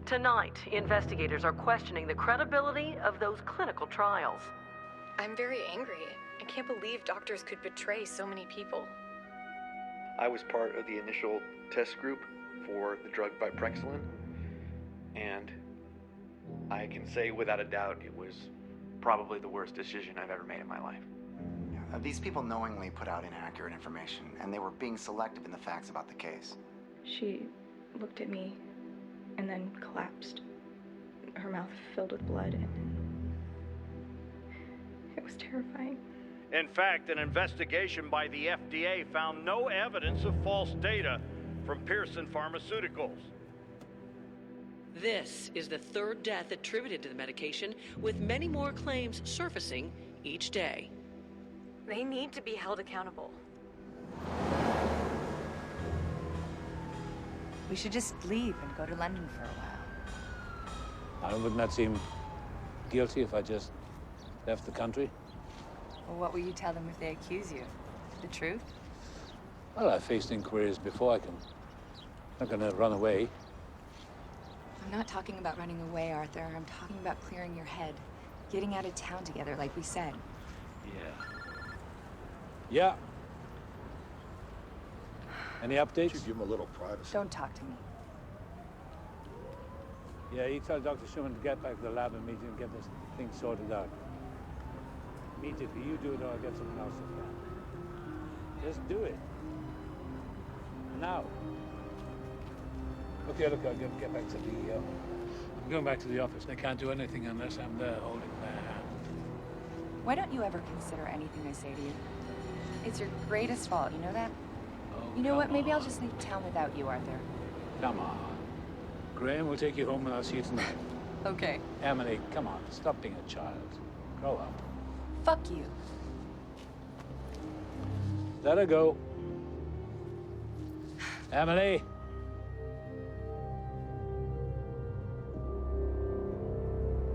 Tonight, investigators are questioning the credibility of those clinical trials. I'm very angry. I can't believe doctors could betray so many people. I was part of the initial test group for the drug Biprexalin, and I can say without a doubt it was probably the worst decision I've ever made in my life. These people knowingly put out inaccurate information, and they were being selective in the facts about the case. She looked at me and then collapsed. Her mouth filled with blood, and it was terrifying. In fact, an investigation by the FDA found no evidence of false data from Pearson Pharmaceuticals. This is the third death attributed to the medication, with many more claims surfacing each day. They need to be held accountable. We should just leave and go to London for a while. Wouldn't that seem guilty if I just left the country? Well, what will you tell them if they accuse you? The truth? Well, I've faced inquiries before. I'm not gonna run away. I'm not talking about running away, Arthur. I'm talking about clearing your head. Getting out of town together, like we said. Yeah. Any updates? Should give him a little privacy. Don't talk to me. Yeah, you tell Dr. Schumann to get back to the lab and meet you and get this thing sorted out. Immediately, you do it or I'll get someone else to plan. Just do it. Now. Okay, look, I'll get back to the, I'm going back to the office. I can't do anything unless I'm there holding their hand. Why don't you ever consider anything I say to you? It's your greatest fault, you know that? Oh, you know what, maybe I'll just leave town without you, Arthur. Come on. Graham will take you home and I'll see you tonight. Okay. Emily, come on, stop being a child. Grow up. Fuck you. Let her go. Emily.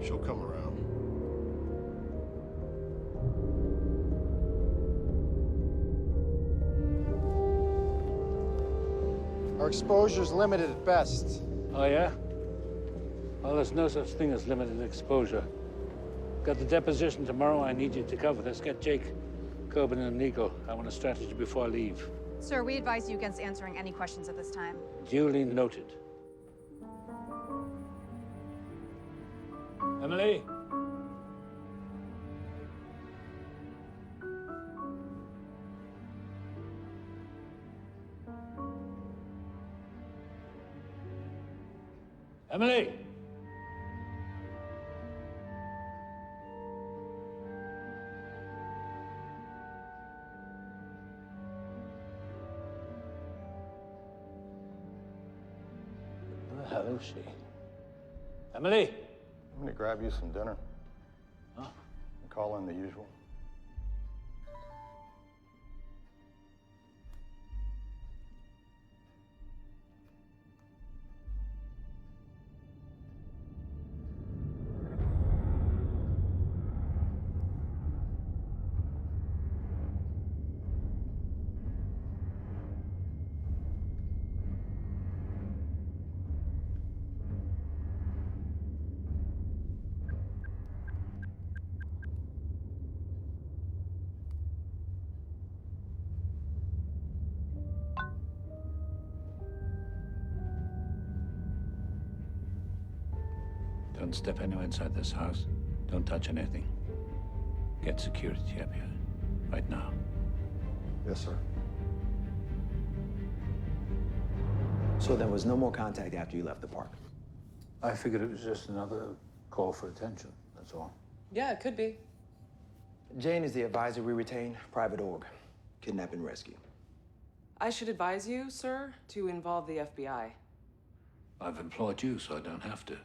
She'll come around. Our exposure's limited at best. Oh, yeah? Well, there's no such thing as limited exposure. Got the deposition tomorrow. I need you to cover this. Get Jake, Coben, and Nico. I want a strategy before I leave. Sir, we advise you against answering any questions at this time. Duly noted. Emily? Emily! Where the hell is she? Emily! I'm gonna grab you some dinner. Huh? And call in the usual. Don't step anywhere inside this house. Don't touch anything. Get security up here. Right now. Yes, sir. So there was no more contact after you left the park? I figured it was just another call for attention, that's all. Yeah, it could be. Jane is the advisor we retain, private org, kidnap and rescue. I should advise you, sir, to involve the FBI. I've employed you, so I don't have to.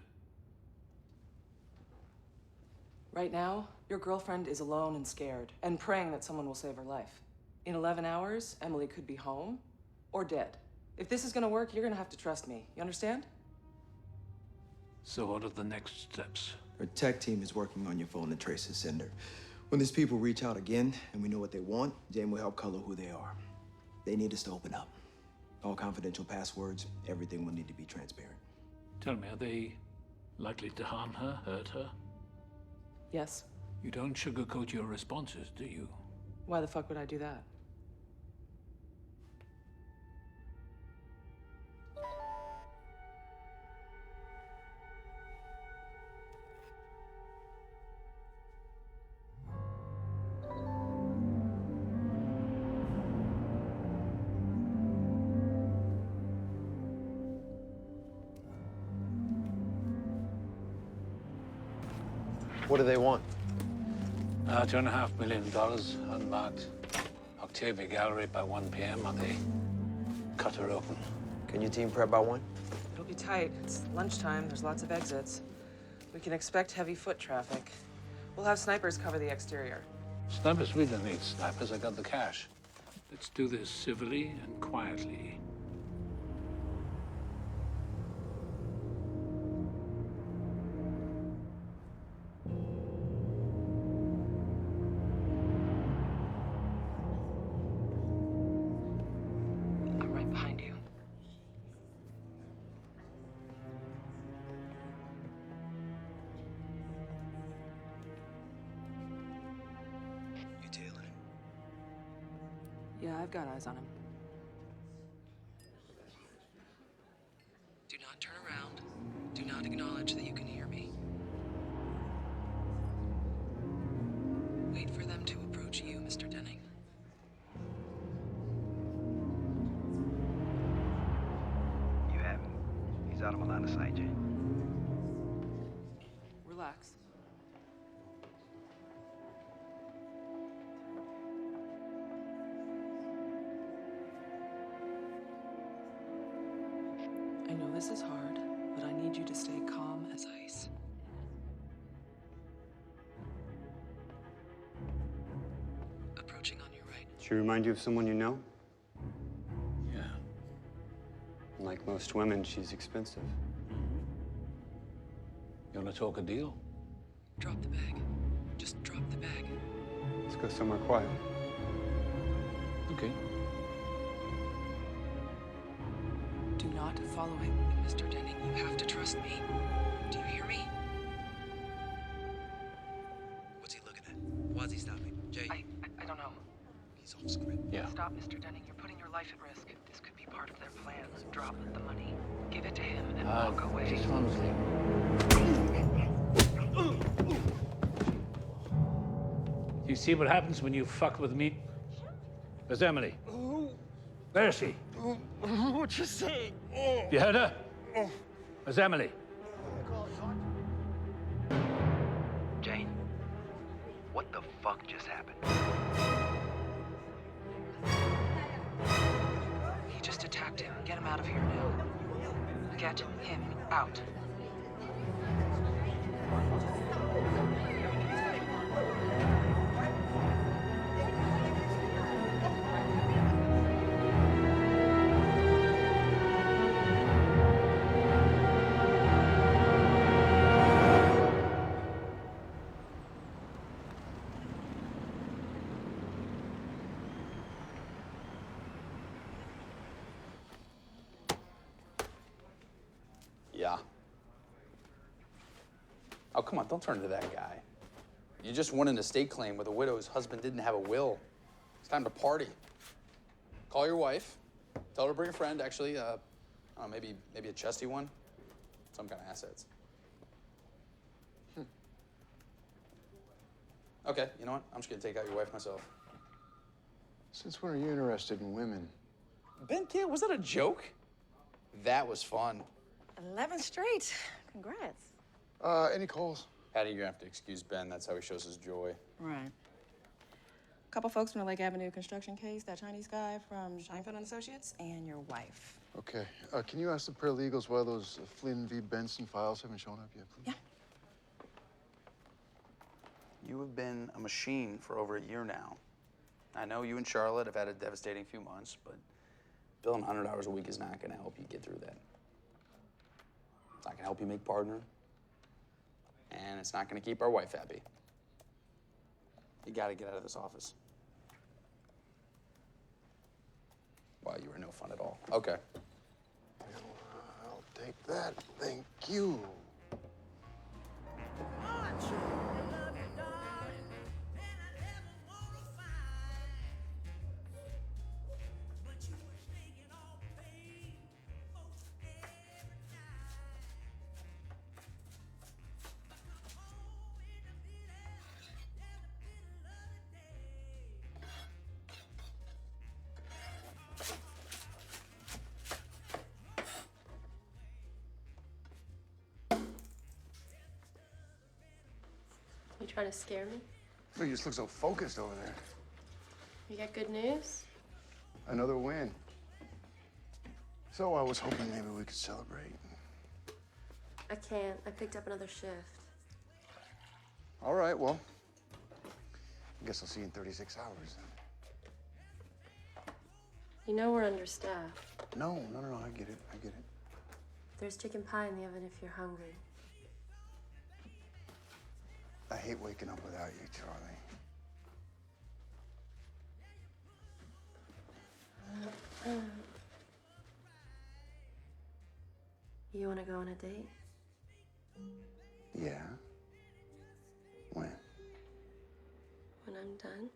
Right now, your girlfriend is alone and scared, and praying that someone will save her life. In 11 hours, Emily could be home or dead. If this is gonna work, you're gonna have to trust me. You understand? So what are the next steps? Our tech team is working on your phone to trace the sender. When these people reach out again and we know what they want, Jane will help color who they are. They need us to open up. All confidential passwords, everything will need to be transparent. Tell me, are they likely to harm her, hurt her? Yes. You don't sugarcoat your responses, do you? Why the fuck would I do that? What do they want? $2.5 million, unmarked. Octavia Gallery by 1 p.m. or they cut her open. Can you team prep by 1? It'll be tight. It's lunchtime. There's lots of exits. We can expect heavy foot traffic. We'll have snipers cover the exterior. Snipers, we don't need snipers. I got the cash. Let's do this civilly and quietly. I'm right behind you. You tailing him? Yeah, I've got eyes on him. Do not turn around. Do not acknowledge that you can hear me. Wait for them to approach you, Mr. Denning. You have him. He's out of my line of sight, Jane. Relax. I know this is hard, but I need you to stay calm as ice. Approaching on your right. She remind you of someone you know? Yeah. Like most women, she's expensive. You want to talk a deal? Drop the bag. Just drop the bag. Let's go somewhere quiet. Okay. Do not follow him, Mr. Denning. You have to trust me. Do you hear me? What's he looking at? Why's he stopping? Jay? I don't know. He's off script. Yeah. Stop, Mr. Denning. You're putting your life at risk. This could be part of their plan. Drop the money. Give it to him and walk away. Just honestly. You see what happens when you fuck with me? There's Emily. Where is she? What you say? You heard her? There's Emily. Jane, what the fuck just happened? He just attacked him. Get him out of here now. Get him out. Yeah. Oh, come on, don't turn to that guy. You just won an estate claim with a widow whose husband didn't have a will. It's time to party. Call your wife. Tell her to bring a friend, actually. I don't know, maybe a chesty one. Some kind of assets. Okay, you know what? I'm just gonna take out your wife myself. Since when are you interested in women? Ben, kid, was that a joke? That was fun. 11 straight. Congrats. Any calls? Hattie, you're gonna have to excuse Ben. That's how he shows his joy. Right. A couple folks from the Lake Avenue construction case, that Chinese guy from Scheinfeld and Associates, and your wife. Okay. Can you ask the paralegals why those Flynn v. Benson files haven't shown up yet, please? Yeah. You have been a machine for over a year now. I know you and Charlotte have had a devastating few months, but billing 100 hours a week is not going to help you get through that. It's not going to help you make partner, and it's not going to keep our wife happy. You got to get out of this office. Wow, you were no fun at all. Okay. I'll Take that. Thank you. You trying to scare me? You just look so focused over there. You got good news? Another win. So I was hoping maybe we could celebrate. I can't. I picked up another shift. All right, well, I guess I'll see you in 36 hours then. You know we're understaffed. No, I get it. There's chicken pie in the oven if you're hungry. I hate waking up without you, Charlie. You want to go on a date? Yeah. When? When I'm done?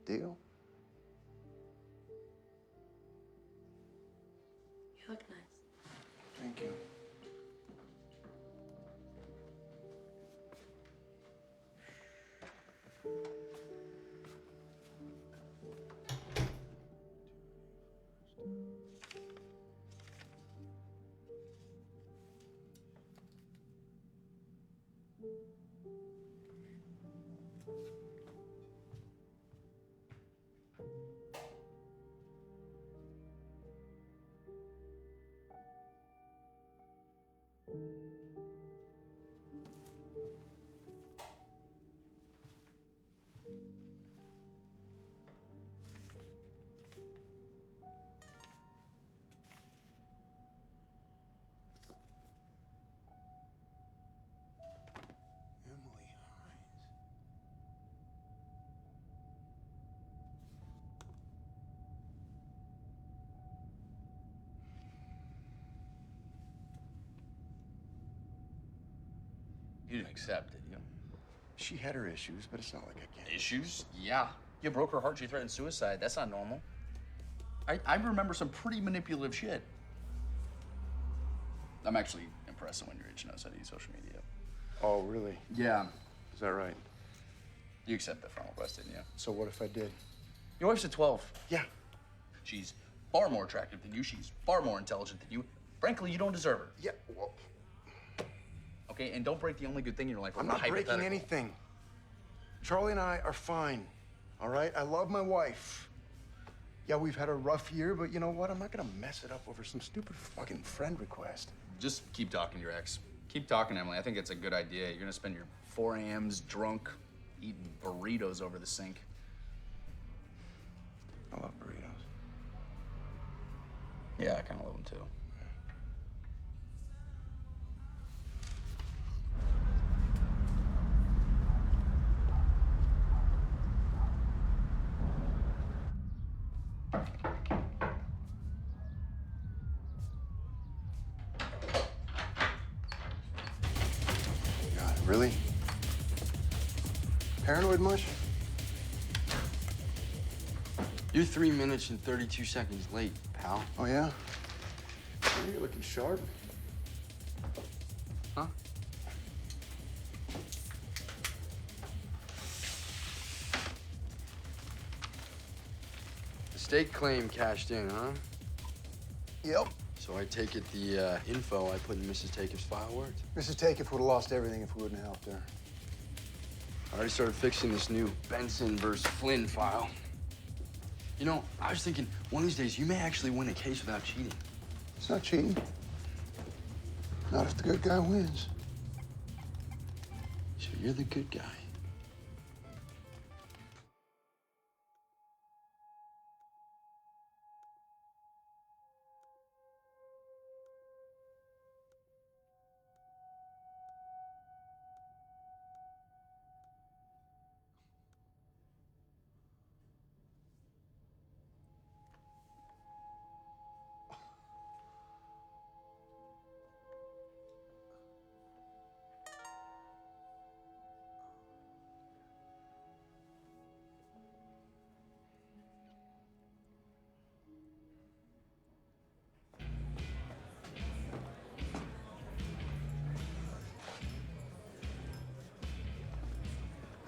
Deal? You look nice. Thank you. You didn't accept it, you know. She had her issues, but it's not like I can't. Issues? Yeah. You broke her heart, she threatened suicide. That's not normal. I remember some pretty manipulative shit. I'm actually impressed someone your age knows how to use social media. Oh, really? Yeah. Is that right? You accept that friend request, didn't you? So what if I did? Your wife's a 12. Yeah. She's far more attractive than you. She's far more intelligent than you. Frankly, you don't deserve her. Yeah, well... Okay, and don't break the only good thing in your life. I'm not breaking anything. Charlie and I are fine, all right? I love my wife. Yeah, we've had a rough year, but you know what? I'm not gonna mess it up over some stupid fucking friend request. Just keep talking to your ex. Keep talking, Emily. I think it's a good idea. You're gonna spend your 4 a.m.s drunk, eating burritos over the sink. I love burritos. Yeah, I kind of love them too. God, really? Paranoid much? You're 3 minutes and 32 seconds late, pal. Oh, yeah? You're looking sharp. Huh? The state claim cashed in, huh? Yep. So I take it the info I put in Mrs. Takeif's file worked? Mrs. Takeif would have lost everything if we wouldn't have helped her. I already started fixing this new Benson versus Flynn file. You know, I was thinking one of these days you may actually win a case without cheating. It's not cheating. Not if the good guy wins. So you're the good guy.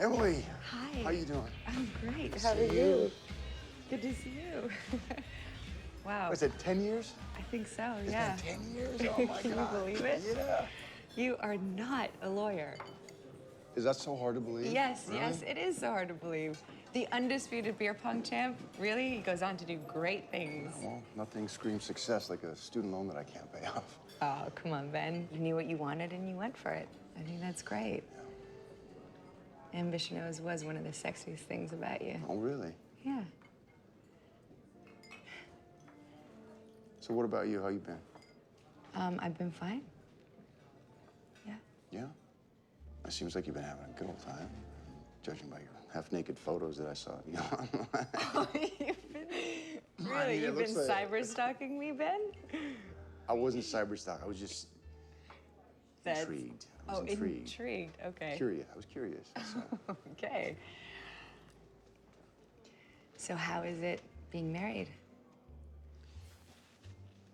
Emily. Hi. How you doing? I'm great. Good to How are see you? you. Good to see you. Wow. Was it 10 years? I think so, It's yeah. been 10 years? Oh my Can God. you believe it? Yeah. You are not a lawyer. Is that so hard to believe? Yes, Really? yes, it is so hard to believe. The undisputed beer pong champ, really? He goes on to do great things. Well, nothing screams success like a student loan that I can't pay off. Oh, come on, Ben. You knew what you wanted and you went for it. I think that's great. Ambition always was one of the sexiest things about you. Oh, really? Yeah. So what about you? How you been? I've been fine. Yeah. Yeah? It seems like you've been having a good old time, judging by your half-naked photos that I saw. You know? Really? You've been cyber stalking me, Ben? I wasn't cyberstalk. I was just That's- intrigued. I was intrigued. Intrigued. Okay. Curious. I was curious. So. Okay. So how is it being married?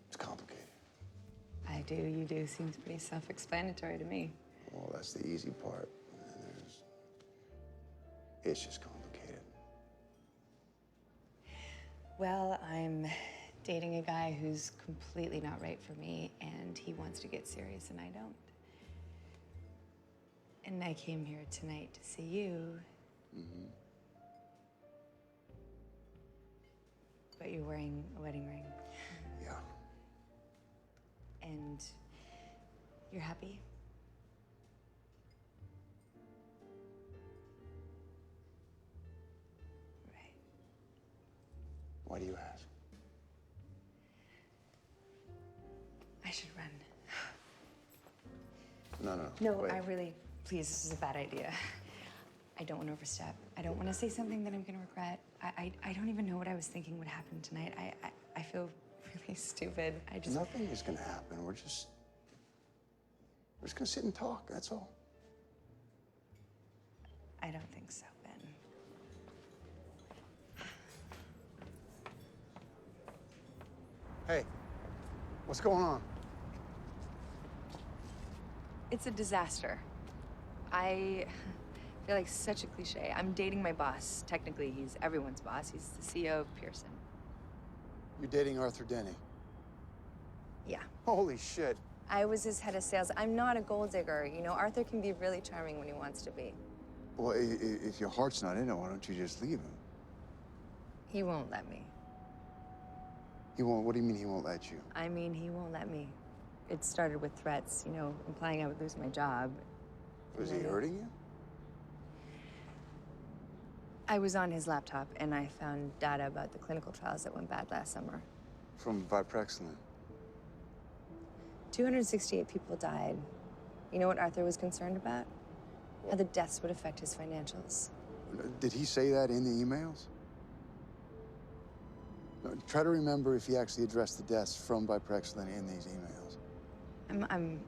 It's complicated. I do, you do. Seems pretty self-explanatory to me. Well, that's the easy part. It's just complicated. Well, I'm dating a guy who's completely not right for me, and he wants to get serious, and I don't. And I came here tonight to see you. Mm-hmm. But you're wearing a wedding ring. Yeah. And you're happy? Right. Why do you ask? I should run. No. No, Wait. I really, please, this is a bad idea. I don't want to overstep. I don't want to say something that I'm going to regret. I don't even know what I was thinking would happen tonight. I feel really stupid. Nothing is gonna happen. We're just gonna sit and talk, that's all. I don't think so, Ben. Hey, what's going on? It's a disaster. I feel like such a cliche. I'm dating my boss. Technically, he's everyone's boss. He's the CEO of Pearson. You're dating Arthur Denny. Yeah. Holy shit. I was his head of sales. I'm not a gold digger. You know, Arthur can be really charming when he wants to be. Well, if your heart's not in it, why don't you just leave him? He won't let me. He won't, what do you mean he won't let you? I mean, he won't let me. It started with threats, you know, implying I would lose my job. Was he hurting you? I was on his laptop, and I found data about the clinical trials that went bad last summer. From Viprexlin. 268 people died. You know what Arthur was concerned about? How the deaths would affect his financials. Did he say that in the emails? No, try to remember if he actually addressed the deaths from Viprexlin in these emails. I'm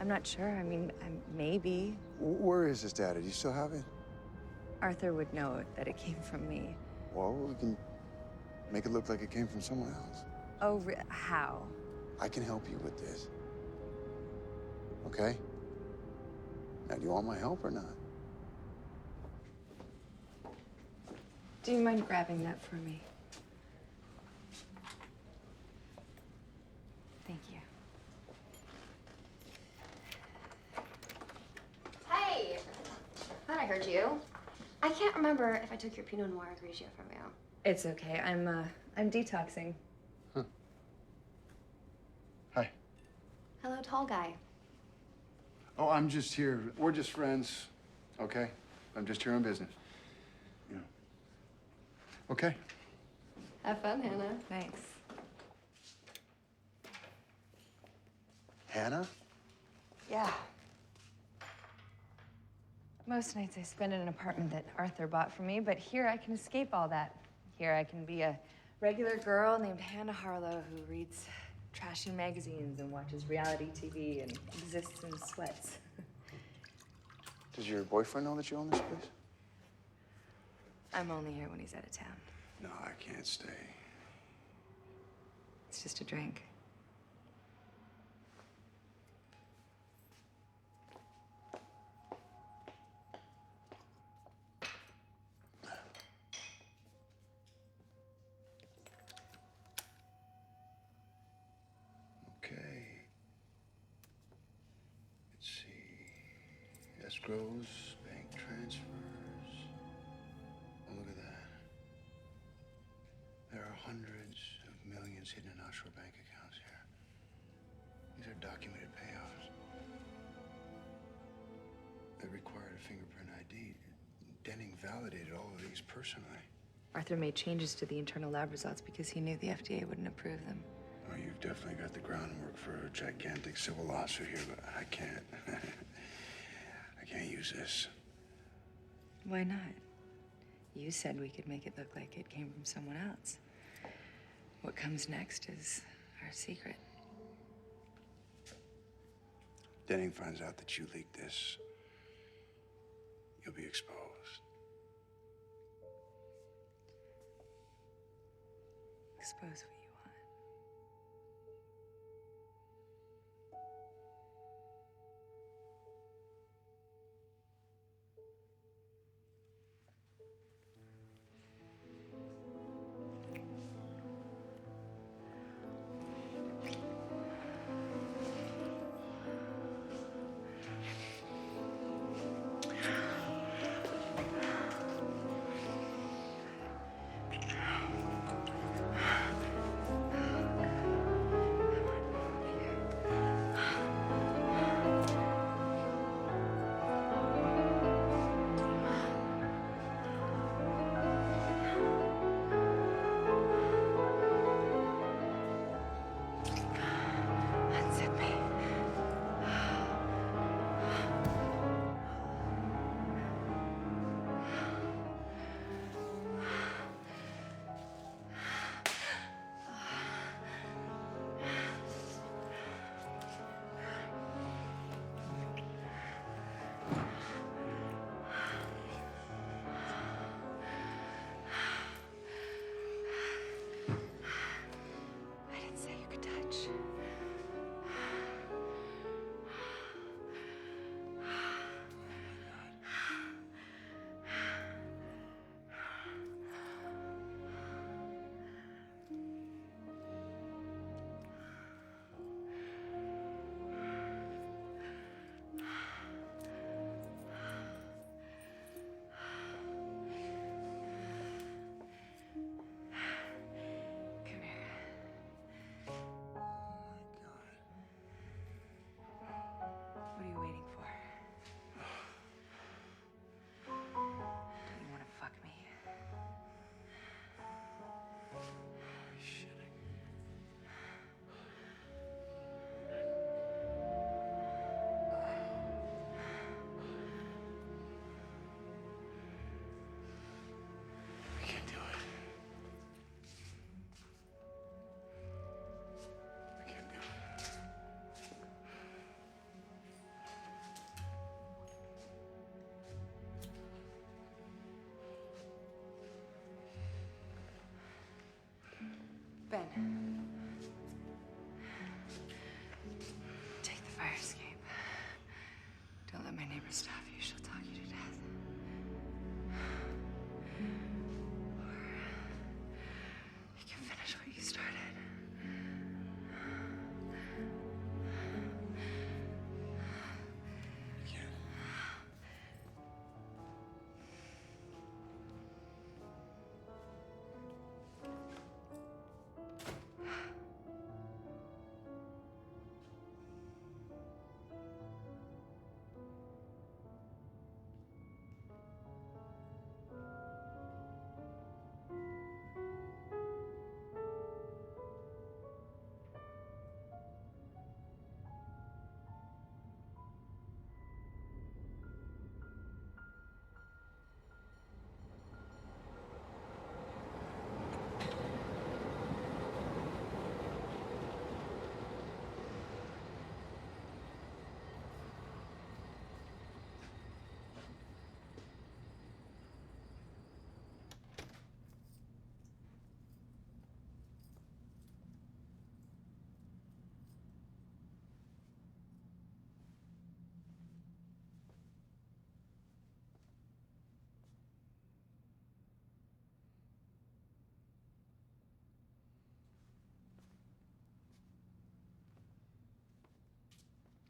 not sure. I mean, maybe. Where is this data? Do you still have it? Arthur would know that it came from me. Well, we can make it look like it came from someone else. Oh, how? I can help you with this. Okay? Now, do you want my help or not? Do you mind grabbing that for me? Thank you. Hey! Thought I heard you. I can't remember if I took your Pinot Noir Grigio from you. It's okay. I'm detoxing. Hi. Hello, tall guy. Oh, I'm just here. We're just friends, okay? I'm just here on business. You know. Okay? Have fun, Hannah. Thanks. Hannah? Yeah. Most nights I spend in an apartment that Arthur bought for me, but here I can escape all that. Here I can be a regular girl named Hannah Harlow who reads trashy magazines and watches reality TV and exists in sweats. Does your boyfriend know that you own this place? I'm only here when he's out of town. No, I can't stay. It's just a drink. Escrows, bank transfers. Oh, look at that. There are hundreds of millions hidden in offshore bank accounts here. These are documented payoffs. They required a fingerprint ID. Denning validated all of these personally. Arthur made changes to the internal lab results because he knew the FDA wouldn't approve them. Well, you've definitely got the groundwork for a gigantic civil lawsuit here, but I can't. I can't use this. Why not? You said we could make it look like it came from someone else. What comes next is our secret. Denning finds out that you leaked this. You'll be exposed. Expose what you want. What are you waiting for? Don't you want to fuck me? I can't do it. I can't do it. Ben. Take the fire escape. Don't let my neighbor stop you. She'll talk you to death. Or you can finish what you started.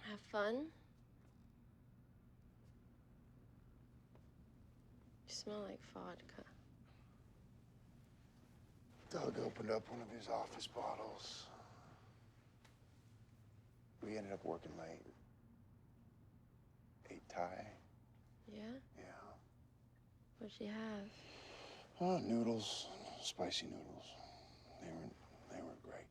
Have fun? smell like vodka. Doug opened up one of his office bottles. We ended up working late. Ate Thai. Yeah? Yeah. What'd she have? Oh, noodles, spicy noodles. They were great.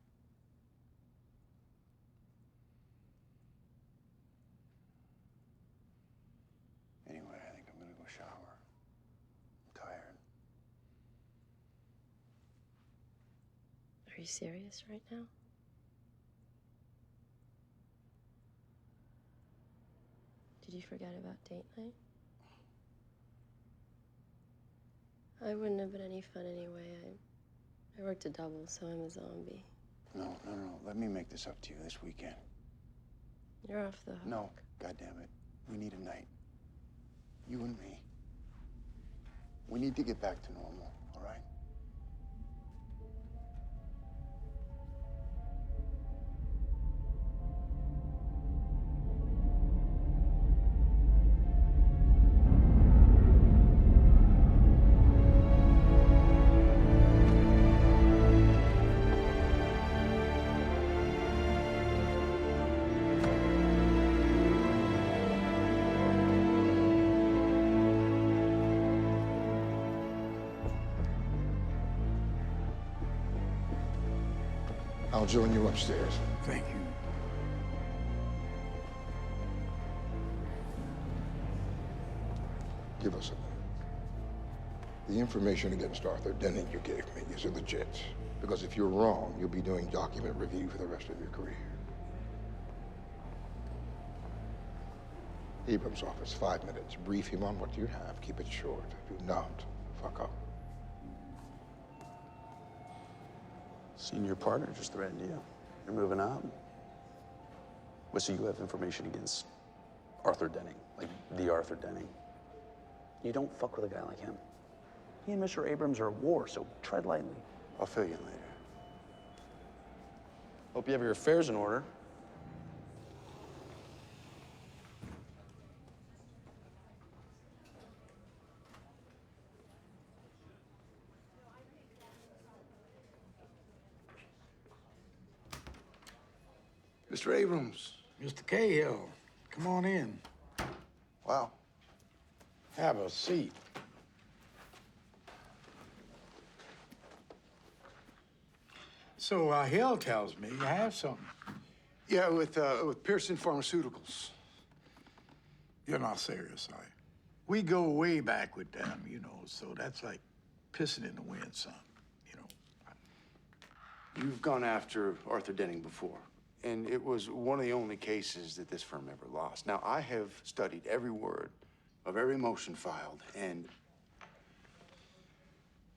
Anyway, I think I'm gonna go shower. I'm tired. Are you serious right now? Did you forget about date night? I wouldn't have been any fun anyway. I worked a double, so I'm a zombie. No. Let me make this up to you this weekend. You're off the hook. No, goddammit. We need a night. You and me. We need to get back to normal, all right? I'll join you upstairs. Thank you. Give us a minute. The information against Arthur Denning you gave me is legit. Because if you're wrong, you'll be doing document review for the rest of your career. Abrams' office, 5 minutes. Brief him on what you have. Keep it short. Do not fuck up. Senior partner just threatened you. You're moving up. Well, so you have information against Arthur Denning, like the Arthur Denning. You don't fuck with a guy like him. He and Mr. Abrams are at war, so tread lightly. I'll fill you in later. Hope you have your affairs in order. Mr. Abrams. Mr. Cahill, come on in. Wow. Have a seat. So, Hill tells me you have something. Yeah, with Pearson Pharmaceuticals. You're not serious, are you? We go way back with them, you know, so that's like pissing in the wind, son, you know. You've gone after Arthur Denning before, and it was one of the only cases that this firm ever lost. Now, I have studied every word of every motion filed, and,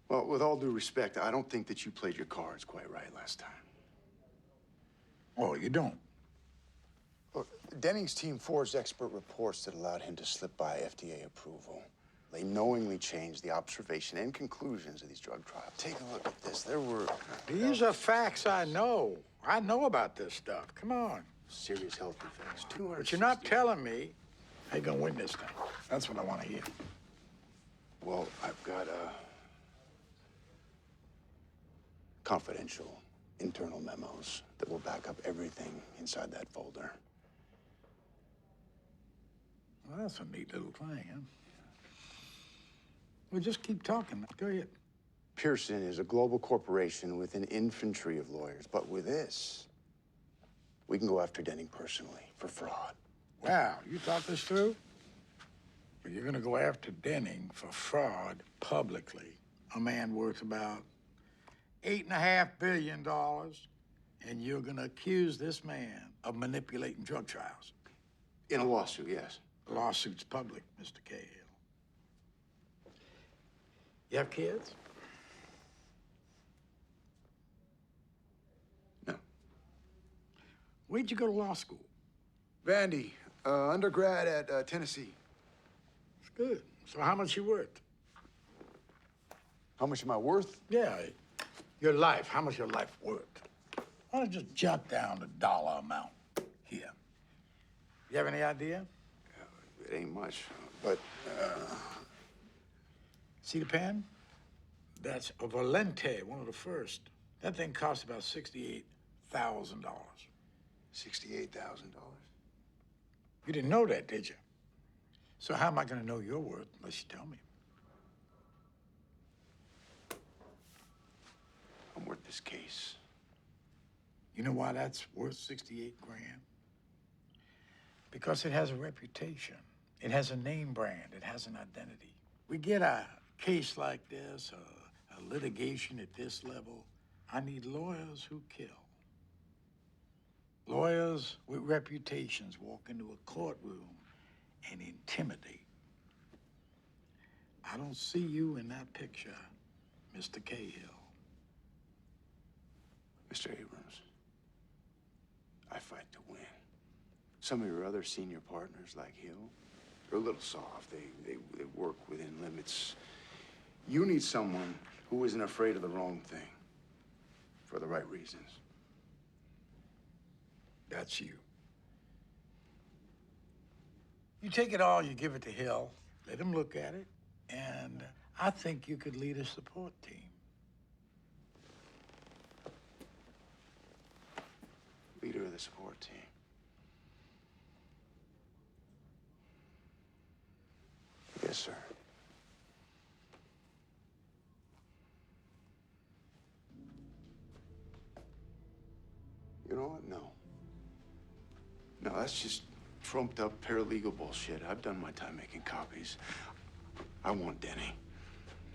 well, with all due respect, I don't think that you played your cards quite right last time. Oh, you don't? Look, Denning's team forged expert reports that allowed him to slip by FDA approval. They knowingly changed the observation and conclusions of these drug trials. Take a look at this. There were... These are facts I know. I know about this stuff. Come on. Serious health effects. But you're not telling me how you gonna win this thing. That's what I want to hear. Well, I've got confidential internal memos that will back up everything inside that folder. Well, that's a neat little thing, huh? Well, just keep talking. Go ahead. Pearson is a global corporation with an infantry of lawyers, but with this, we can go after Denning personally for fraud. Wow, you thought this through? Well, you're gonna go after Denning for fraud publicly. A man worth about $8.5 billion, and you're gonna accuse this man of manipulating drug trials. In a lawsuit, yes. The lawsuit's public, Mr. Cahill. You have kids? No. Where'd you go to law school? Vandy, undergrad at Tennessee. It's good. So how much you worth? How much am I worth? Yeah, your life. How much your life worth? Why don't you just jot down the dollar amount here? You have any idea? It ain't much, but See the pen? That's a Valente, one of the first. That thing cost about $68,000. $68,000. You didn't know that, did you? So how am I gonna know your worth unless you tell me? I'm worth this case. You know why that's worth 68 grand? Because it has a reputation. It has a name brand. It has an identity. We get a case like this, a litigation at this level, I need lawyers who kill. Lawyers with reputations walk into a courtroom and intimidate. I don't see you in that picture, Mr. Cahill. Mr. Abrams, I fight to win. Some of your other senior partners, like Hill, they're a little soft. They work within limits. You need someone who isn't afraid of the wrong thing for the right reasons. That's you. You take it all, you give it to Hill, let him look at it, and I think you could lead a support team. Leader of the support team. Yes, sir. You know what? No. No, that's just trumped up paralegal bullshit. I've done my time making copies. I want Denny.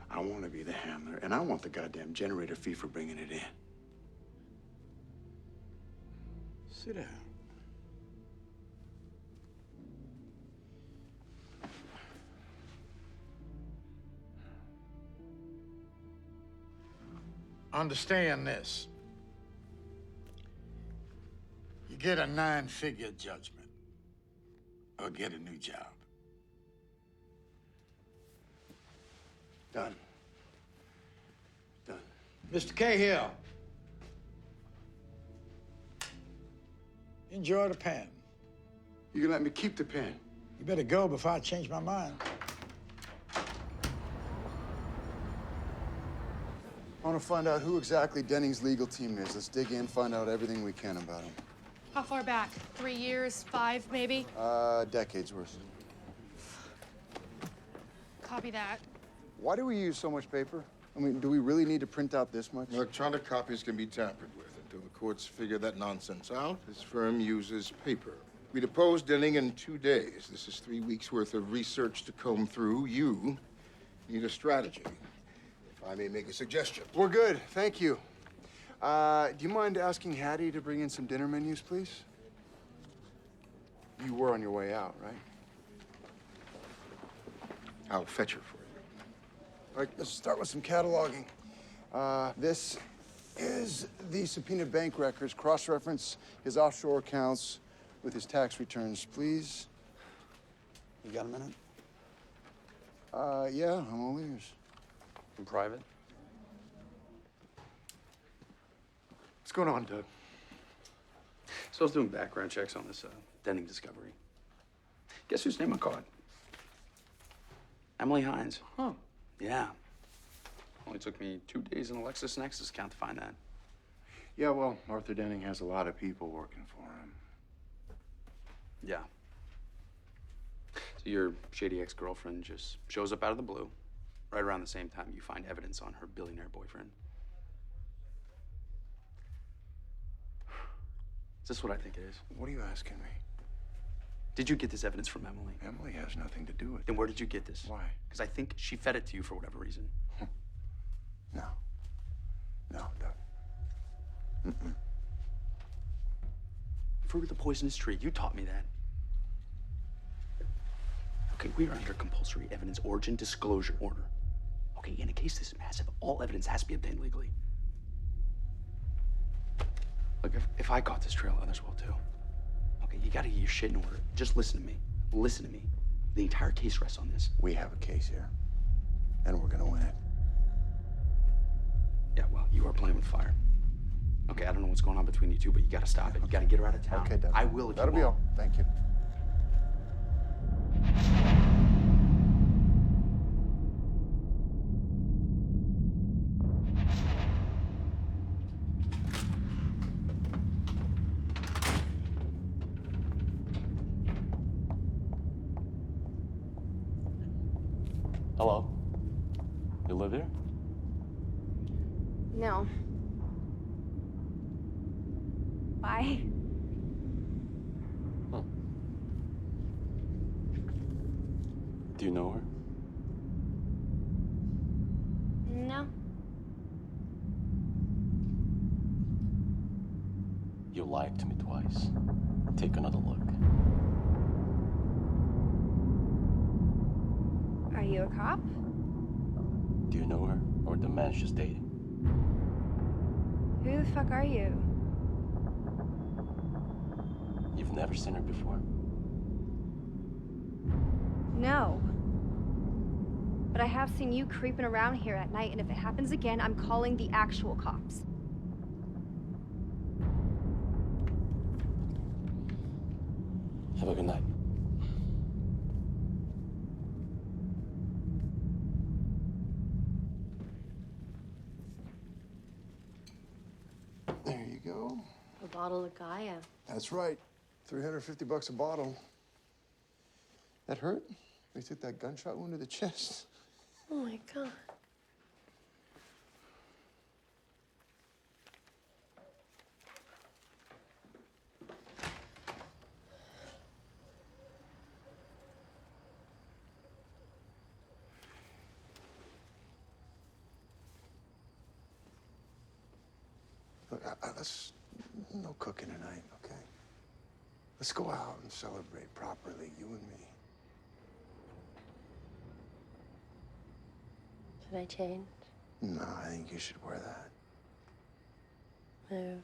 I want to be the handler, and I want the goddamn generator fee for bringing it in. Sit down. Understand this. You get a 9-figure judgment or get a new job. Done. Done. Mr. Cahill. Enjoy the pen. You can let me keep the pen. You better go before I change my mind. I want to find out who exactly Denning's legal team is. Let's dig in, find out everything we can about him. How far back? 3 years, 5 maybe? Decades worth. Copy that. Why do we use so much paper? I mean, do we really need to print out this much? Electronic copies can be tampered with until the courts figure that nonsense out. This firm uses paper. We deposed Denning in 2 days. This is 3 weeks' worth of research to comb through. You need a strategy. If I may make a suggestion. We're good, thank you. Do you mind asking Hattie to bring in some dinner menus, please? You were on your way out, right? I'll fetch her for you. All right, let's start with some cataloging. This is the subpoenaed bank records. Cross-reference his offshore accounts with his tax returns, please. You got a minute? Yeah, I'm all ears. In private? What's going on, Doug? So I was doing background checks on this Denning discovery. Guess whose name I caught? Emily Hines. Huh. Yeah. Only took me 2 days in a LexisNexis account to find that. Yeah, well, Arthur Denning has a lot of people working for him. Yeah. So your shady ex-girlfriend just shows up out of the blue, right around the same time you find evidence on her billionaire boyfriend. Is this what I think it is? What are you asking me? Did you get this evidence from Emily? Emily has nothing to do with it. Then where did you get this? Why? Because I think she fed it to you for whatever reason. No. No, Doug. Mm-mm. Fruit of the poisonous tree. You taught me that. Okay, we are under compulsory evidence origin disclosure order. Okay, in a case this massive, all evidence has to be obtained legally. Look, if I caught this trail, others will too. Okay, you gotta get your shit in order. Just listen to me. Listen to me. The entire case rests on this. We have a case here, and we're gonna win it. Yeah, well, you are playing with fire. Okay, I don't know what's going on between you two, but you gotta stop it. You gotta get her out of town. Okay, Doug. I will if That'll you be won't. all. Thank you. Hello? You live here? No. Why? Do you know her? No. You lied to me twice. Take another look. Are you a cop? Do you know her or the man she's dating? Who the fuck are you? You've never seen her before? No. But I have seen you creeping around here at night, and if it happens again, I'm calling the actual cops. Have a good night. There you go. A bottle of Gaia. That's right. $350 a bottle. That hurt? They took that gunshot wound to the chest. Oh my God. Look, let's no cooking tonight, okay? Let's go out and celebrate properly, you and me. Should I change? No, I think you should wear that. Move.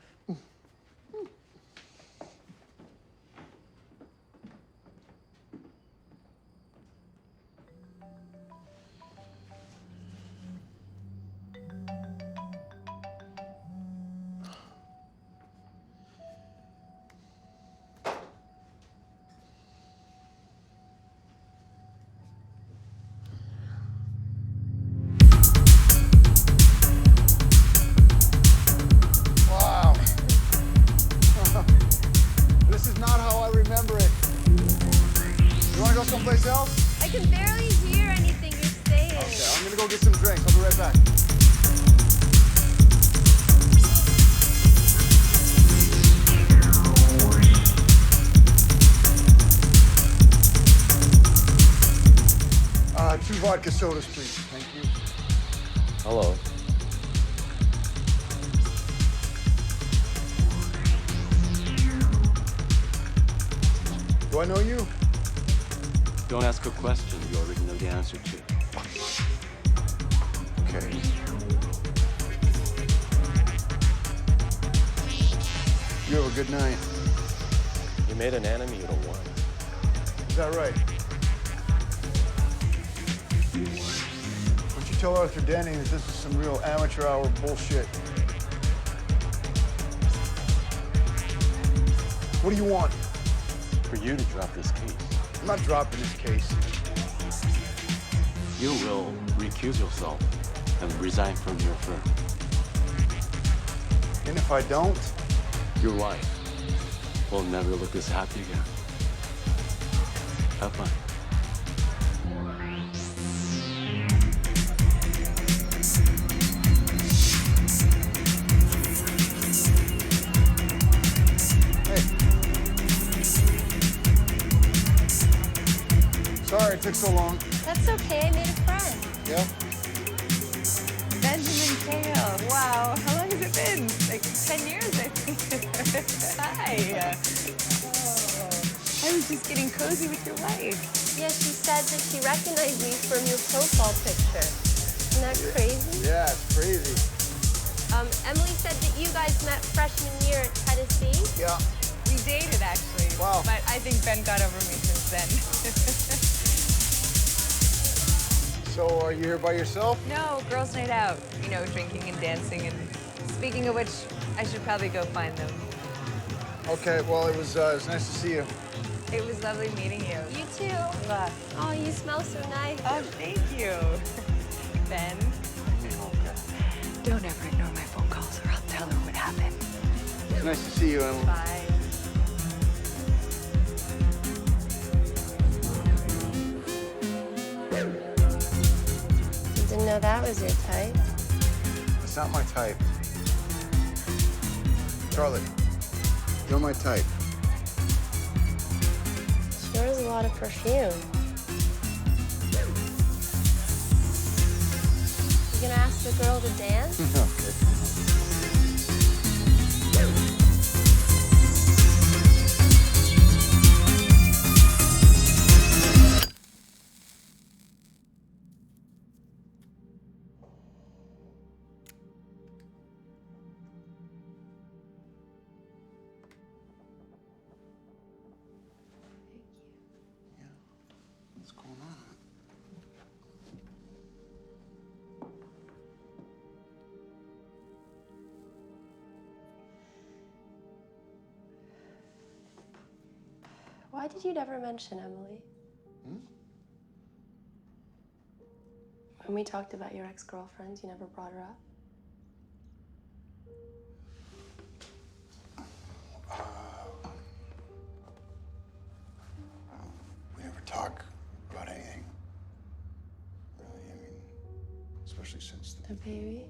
Wow. This is not how I remember it. You want to go someplace else? I can barely hear anything you're saying. Okay, I'm gonna go get some drinks. I'll be right back. Two vodka sodas, please. Thank you. Hello. Do I know you? Don't ask a question you already know the answer to. Okay. You have a good night. You made an enemy you don't want. Is that right? Why don't you tell Arthur Denning that this is some real amateur hour bullshit? What do you want? For you to drop this case. I'm not dropping this case. You will recuse yourself and resign from your firm. And if I don't? Your wife will never look this happy again. Have fun. Sorry it took so long. That's okay, I made a friend. Yeah? Benjamin Kale. Wow. How long has it been? Like 10 years, I think. Hi. I was just getting cozy with your wife. Yeah, she said that she recognized me from your profile picture. Isn't that crazy? Yeah, it's crazy. Emily said that you guys met freshman year at Tennessee. Yeah. We dated, actually. Wow. But I think Ben got over me since then. So, are you here by yourself? No, girls' night out. You know, drinking and dancing. And speaking of which, I should probably go find them. Okay, well, it was nice to see you. It was lovely meeting you. You too. Oh, you smell so nice. Oh, thank you. Ben? Don't ever ignore my phone calls or I'll tell her what happened. It's nice to see you, Emily. Bye. that was your type. It's not my type. Charlotte, you're my type. Sure is a lot of perfume. You gonna ask the girl to dance? No. What's going on? Why did you never mention Emily? When we talked about your ex-girlfriends, you never brought her up? We never talk about anything. Really, I mean, especially since The baby?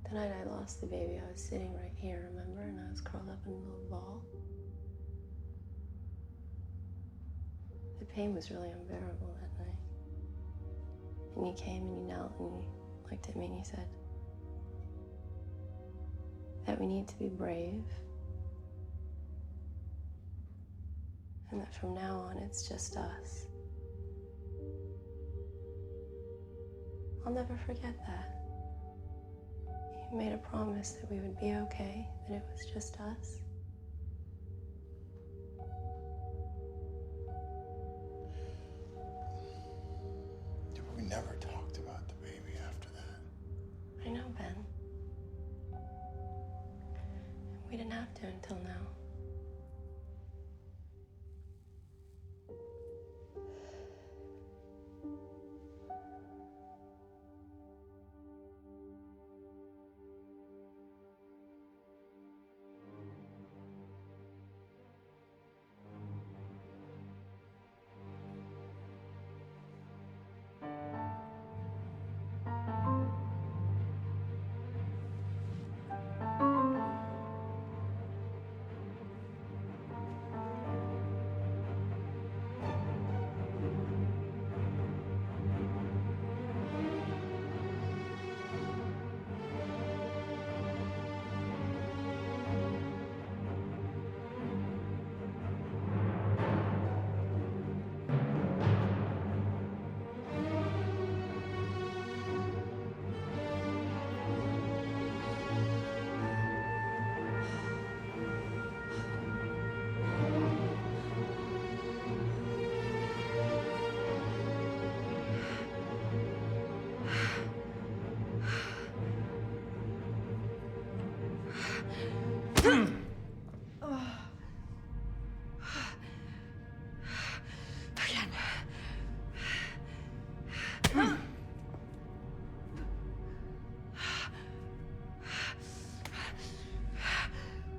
The night I lost the baby, I was sitting right here, remember? And I was curled up in a little ball. The pain was really unbearable that night. And you came and you knelt and you looked at me and you said that we need to be brave. And that from now on, it's just us. I'll never forget that. You made a promise that we would be okay, that it was just us. Yeah, but we never talked about the baby after that. I know, Ben. We didn't have to until now.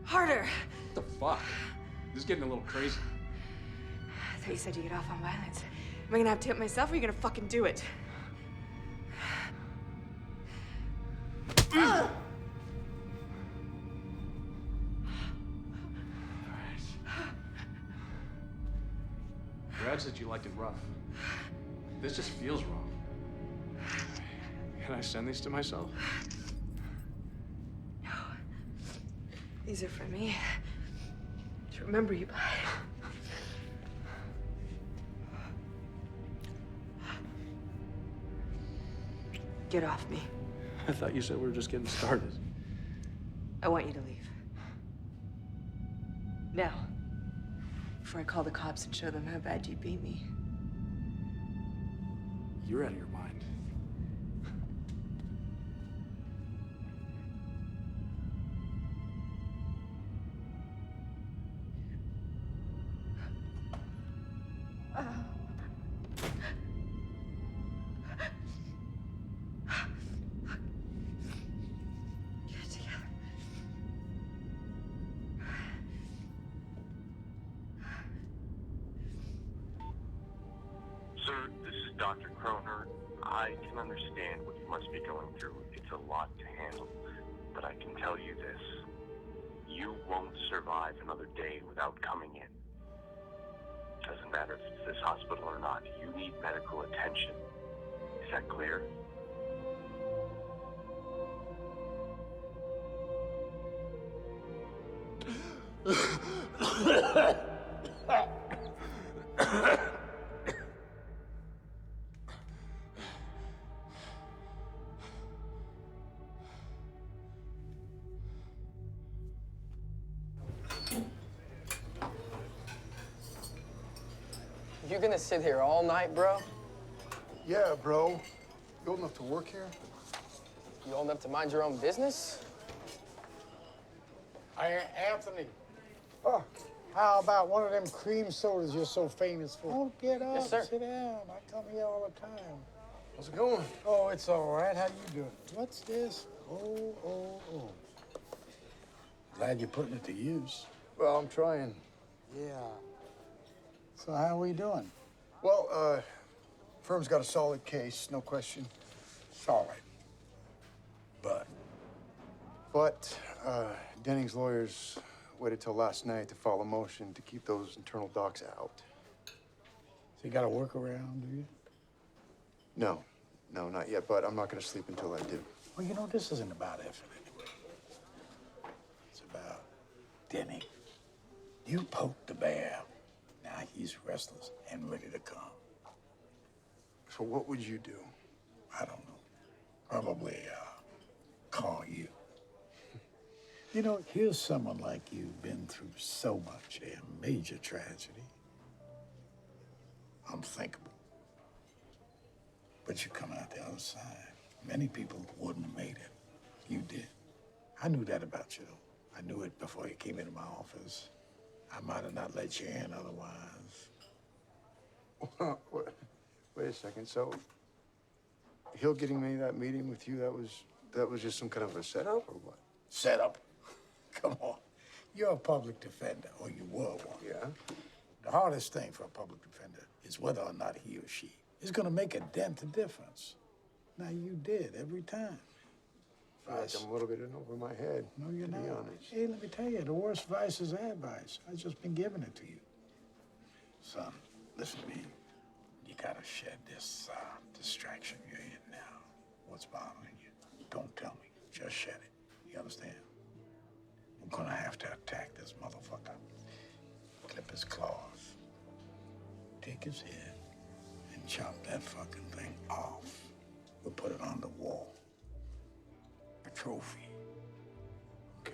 Harder. What the fuck? This is getting a little crazy. I thought you said you get off on violence. Am I gonna have to hit myself or are you gonna fucking do it? Brad said you liked it rough. This just feels wrong. Can I send these to myself? No. These are for me. To remember you by. Get off me. I thought you said we were just getting started. I want you to leave. Now. Before I call the cops and show them how bad you beat me. You're out of your mind. Dr. Kroner, I can understand what you must be going through. It's a lot to handle. But I can tell you this. You won't survive another day without coming in. Doesn't matter if it's this hospital or not. You need medical attention. Is that clear? You gonna sit here all night, bro? Yeah, bro. You old enough to work here? You old enough to mind your own business? Hey, Anthony. Oh, how about one of them cream sodas you're so famous for? Oh, get up, Yes, sir. sit down. I come here all the time. How's it going? Oh, it's all right. How you doing? What's this? Oh. Glad you're putting it to use. Well, I'm trying. Yeah. So how are we doing? Well, firm's got a solid case, no question. Solid. But, Denning's lawyers waited till last night to file a motion to keep those internal docs out. so you got a workaround, do you? No, not yet, but I'm not gonna sleep until I do. Well, you know, this isn't about effort anyway. It's about Denning. You poked the bear. Now he's restless and ready to come. So what would you do? I don't know. Probably, call you. You know, here's someone like you, been through so much, a major tragedy. Unthinkable. But you come out the other side. Many people wouldn't have made it. You did. I knew that about you, though. I knew it before you came into my office. I might have not let you in otherwise. Wait a second, so Hill getting me that meeting with you, that was just some kind of a setup or what? Setup? Come on. You're a public defender, or you were one. Yeah? The hardest thing for a public defender is whether or not he or she is gonna make a dent or difference. Now, you did every time. I feel like I'm a little bit in over my head. No, you're to not. be honest. Hey, let me tell you, the worst vice is advice. I've just been giving it to you. Son, listen to me. You gotta shed this distraction you're in now. What's bothering you? Don't tell me. Just shed it. You understand? We're gonna have to attack this motherfucker. Clip his claws. Take his head and chop that fucking thing off. We'll put it on the wall. A trophy. Okay.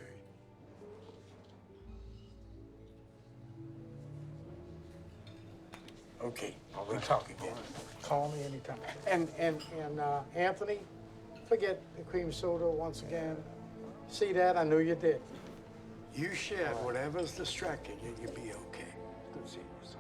Okay, we'll talk again. Call me anytime. And Anthony, forget the cream soda once again. See that? I knew you did. You shed whatever's distracting you, you'll be okay. Good seeing you, son.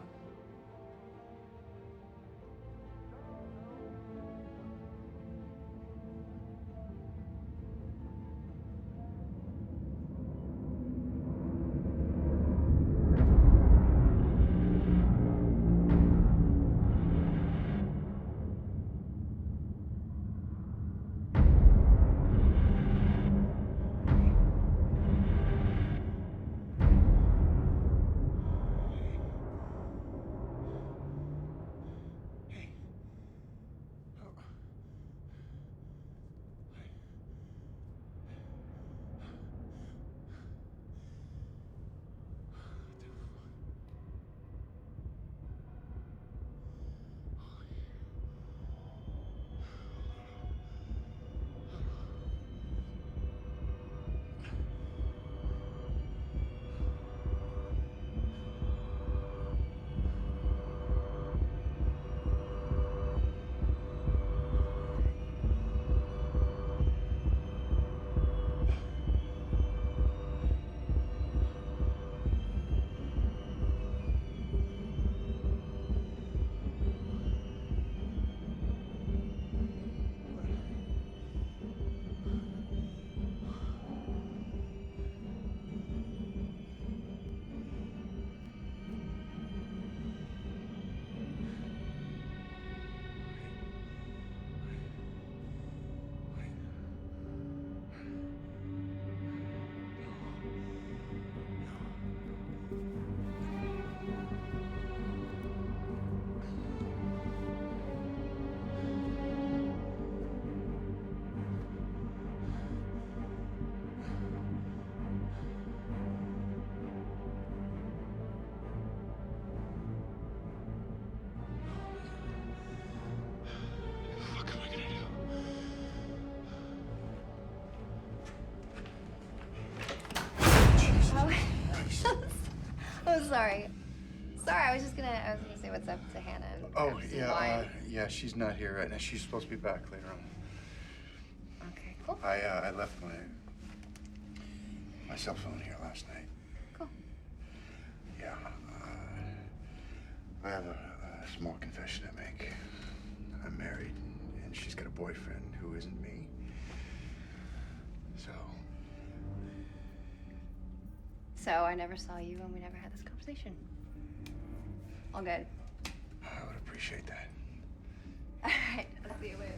Oh, sorry. Sorry, I was gonna say what's up to Hannah. And Oh, some yeah, wine. yeah, she's not here right now. She's supposed to be back later on. Okay, cool. I left my cell phone here last night. Cool. Yeah, I have a small confession to make. I'm married, and she's got a boyfriend who isn't me. So I never saw you and we never had this conversation. All good. I would appreciate that. All right, I'll see you later.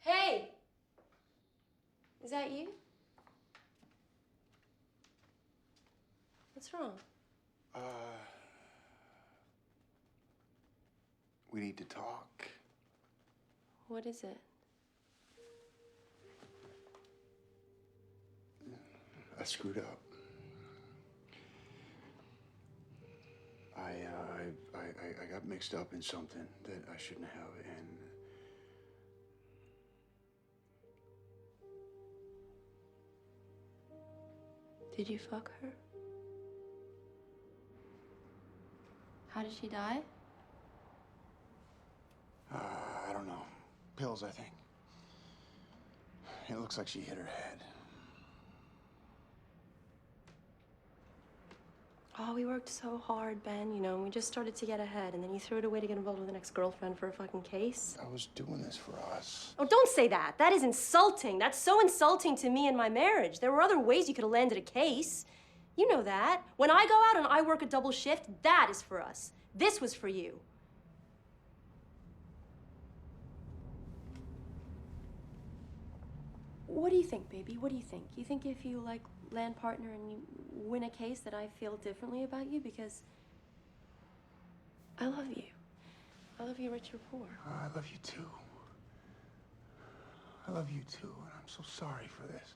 Hey! Is that you? What's wrong? We need to talk. What is it? I screwed up. I got mixed up in something that I shouldn't have, and Did you fuck her? How did she die? I don't know. Pills, I think. It looks like she hit her head. Oh, we worked so hard, Ben, you know, and we just started to get ahead, and then you threw it away to get involved with an ex-girlfriend for a fucking case. I was doing this for us. Oh, don't say that. That is insulting. That's so insulting to me and my marriage. There were other ways you could have landed a case. You know that. When I go out and I work a double shift, that is for us. This was for you. What do you think, baby? What do you think? You think if you, like, land partner and you win a case that I feel differently about you? Because I love you. I love you rich or poor. I love you too. I love you too, and I'm so sorry for this.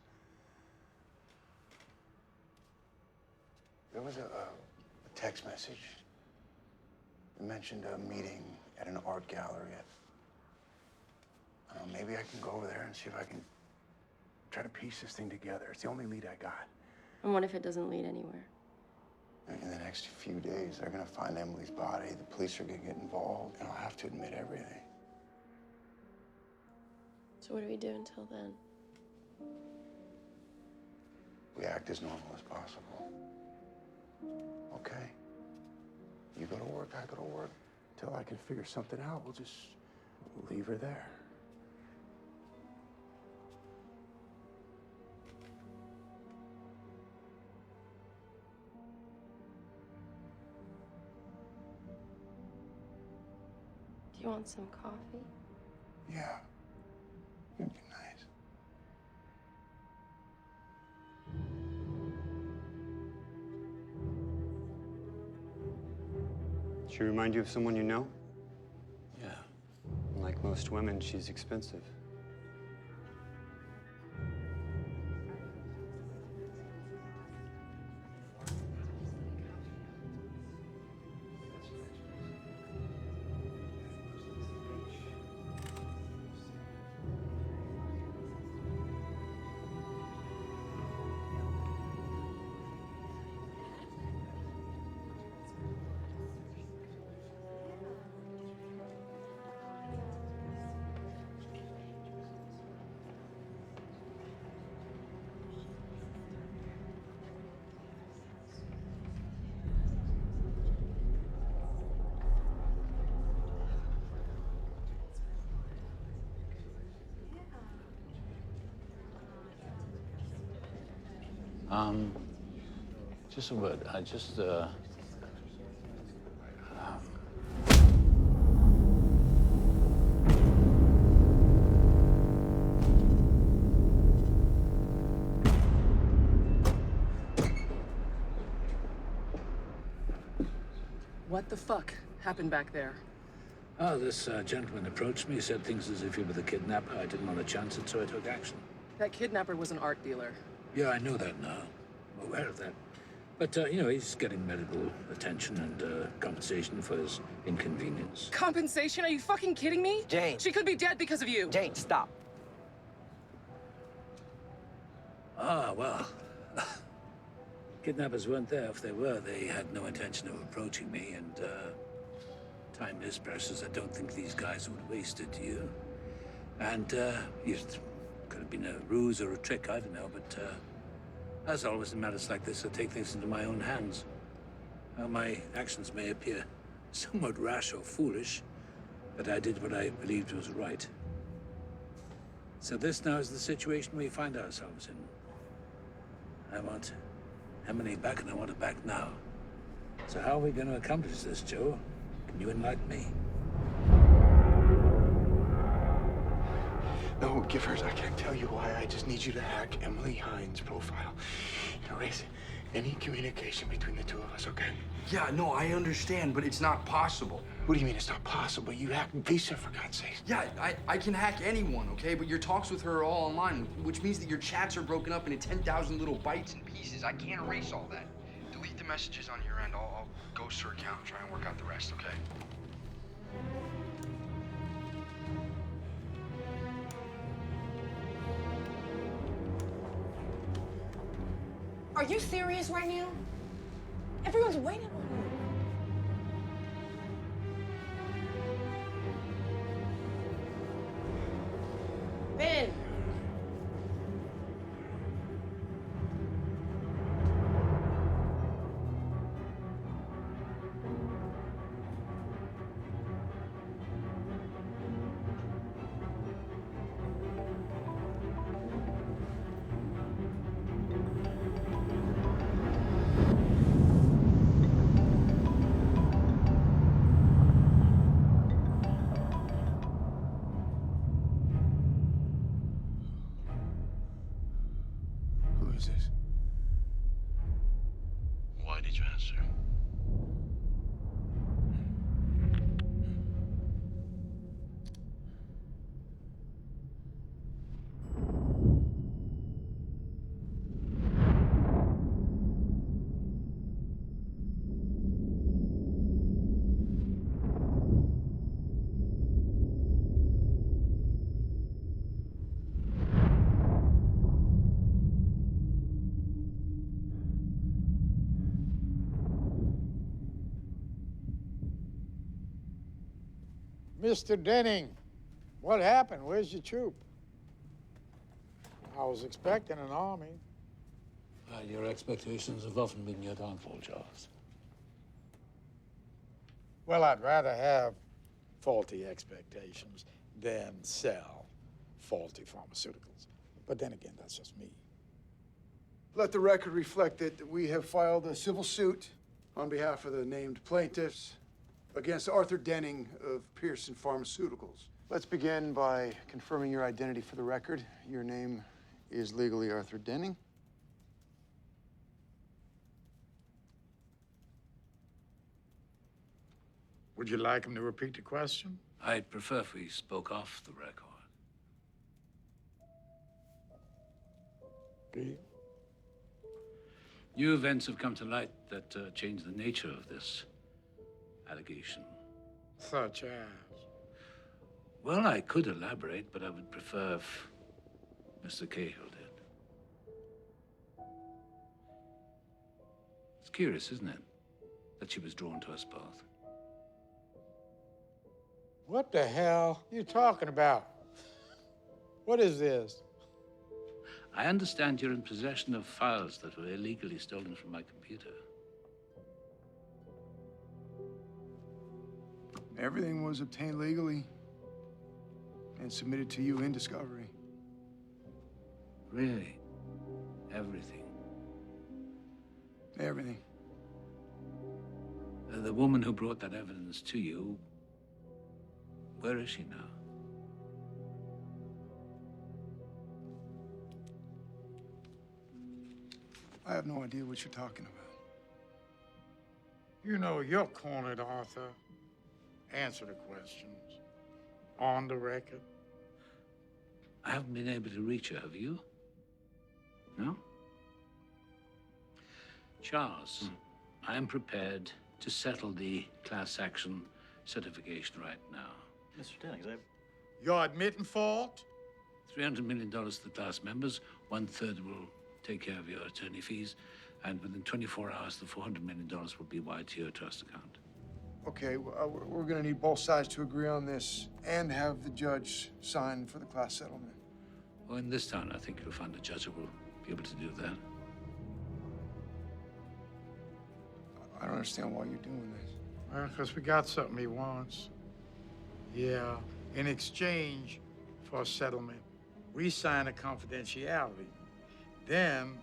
There was a text message. It mentioned a meeting at an art gallery. I don't know, maybe I can go over there and see if I can try to piece this thing together. It's the only lead I got. And what if it doesn't lead anywhere? In the next few days, they're gonna find Emily's body. The police are gonna get involved, and I'll have to admit everything. So what do we do until then? We act as normal as possible. Okay? You go to work, I go to work. Until I can figure something out, we'll just leave her there. Do you want some coffee? Yeah. It'd be nice. She remind you of someone you know? Yeah. Like most women, she's expensive. Just a word. What the fuck happened back there? Oh, this gentleman approached me, said things as if he were the kidnapper. I didn't want to chance it, so I took action. That kidnapper was an art dealer. Yeah, I know that now. aware of that. But, he's getting medical attention and compensation for his inconvenience. Compensation? Are you fucking kidding me? Jane. She could be dead because of you. Jane, stop. Ah, well. Kidnappers weren't there. If they were, they had no intention of approaching me, and, time is precious. I don't think these guys would waste it, do you? And, it could have been a ruse or a trick, I don't know, but, as always in matters like this, I take things into my own hands. My actions may appear somewhat rash or foolish, but I did what I believed was right. So this now is the situation we find ourselves in. I want Emily back, and I want her back now. So how are we going to accomplish this, Joe? Can you enlighten me? No, Gifford, I can't tell you why. I just need you to hack Emily Hines' profile. Erase any communication between the two of us, okay? Yeah, no, I understand, but it's not possible. What do you mean it's not possible? You hacked Visa, for God's sake. Yeah, I can hack anyone, okay? But your talks with her are all online, which means that your chats are broken up into 10,000 little bytes and pieces. I can't erase all that. Delete the messages on your end. I'll ghost her account and try and work out the rest, okay? Are you serious right now? Everyone's waiting on you. Ben! Who is this? Why did you answer? Mr. Denning, what happened? Where's your troop? I was expecting an army. Your expectations have often been your downfall, Charles. Well, I'd rather have faulty expectations than sell faulty pharmaceuticals. But then again, that's just me. Let the record reflect that we have filed a civil suit on behalf of the named plaintiffs against Arthur Denning of Pearson Pharmaceuticals. Let's begin by confirming your identity for the record. Your name is legally Arthur Denning. Would you like him to repeat the question? I'd prefer if we spoke off the record. Deal. New events have come to light that change the nature of this allegation. Such as? Well, I could elaborate, but I would prefer if Mr. Cahill did. It's curious, isn't it, that she was drawn to us both? What the hell are you talking about? What is this? I understand you're in possession of files that were illegally stolen from my computer. Everything was obtained legally and submitted to you in discovery. Really? Everything? Everything. The woman who brought that evidence to you, where is she now? I have no idea what you're talking about. You know, you're cornered, Arthur. Answer the questions. On the record. I haven't been able to reach her, have you? No? Charles, I am prepared to settle the class action certification right now. Mr. Dennings, You're admitting fault? $300 million to the class members, 1/3 will take care of your attorney fees, and within 24 hours, the $400 million will be wired to your trust account. Okay, we're gonna need both sides to agree on this and have the judge sign for the class settlement. Well, in this town, I think you'll find a judge who will be able to do that. I don't understand why you're doing this. Well, because we got something he wants. Yeah, in exchange for a settlement, we sign a confidentiality. Then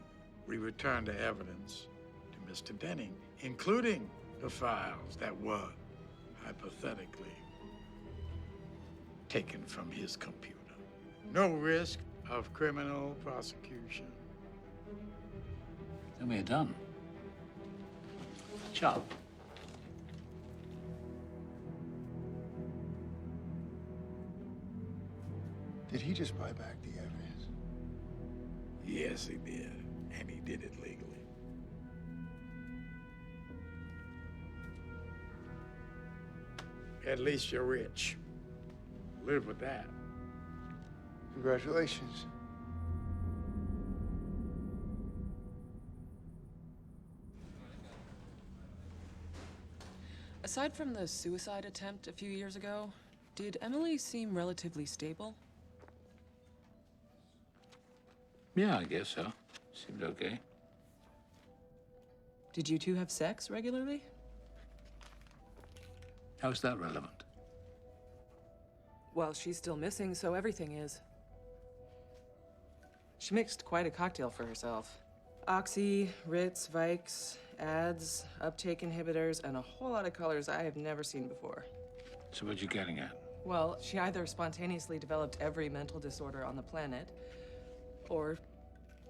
we return the evidence to Mr. Denning, including the files that were hypothetically taken from his computer. No risk of criminal prosecution. Then we're done. Charles. Did he just buy back the evidence? Yes, he did. And he did it legally. At least you're rich. Live with that. Congratulations. Aside from the suicide attempt a few years ago, did Emily seem relatively stable? Yeah, I guess so. Seemed okay. Did you two have sex regularly? How's that relevant? Well, she's still missing, so everything is. She mixed quite a cocktail for herself. Oxy, Ritz, Vikes, ads, uptake inhibitors, and a whole lot of colors I have never seen before. So what you getting at? Well, she either spontaneously developed every mental disorder on the planet, or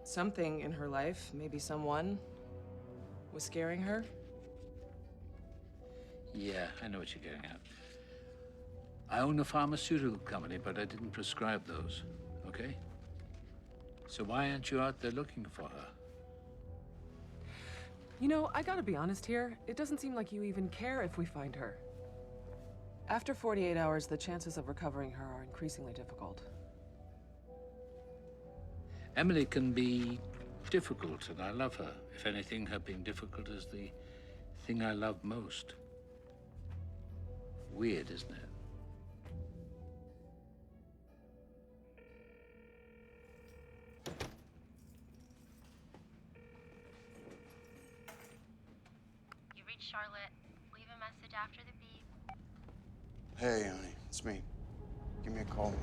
something in her life, maybe someone, was scaring her. Yeah, I know what you're getting at. I own a pharmaceutical company, but I didn't prescribe those, okay? So why aren't you out there looking for her? You know, I gotta be honest here. It doesn't seem like you even care if we find her. After 48 hours, the chances of recovering her are increasingly difficult. Emily can be difficult, and I love her. If anything, her being difficult is the thing I love most. Weird, isn't it? You reached Charlotte. Leave a message after the beep. Hey, honey, it's me. Give me a call.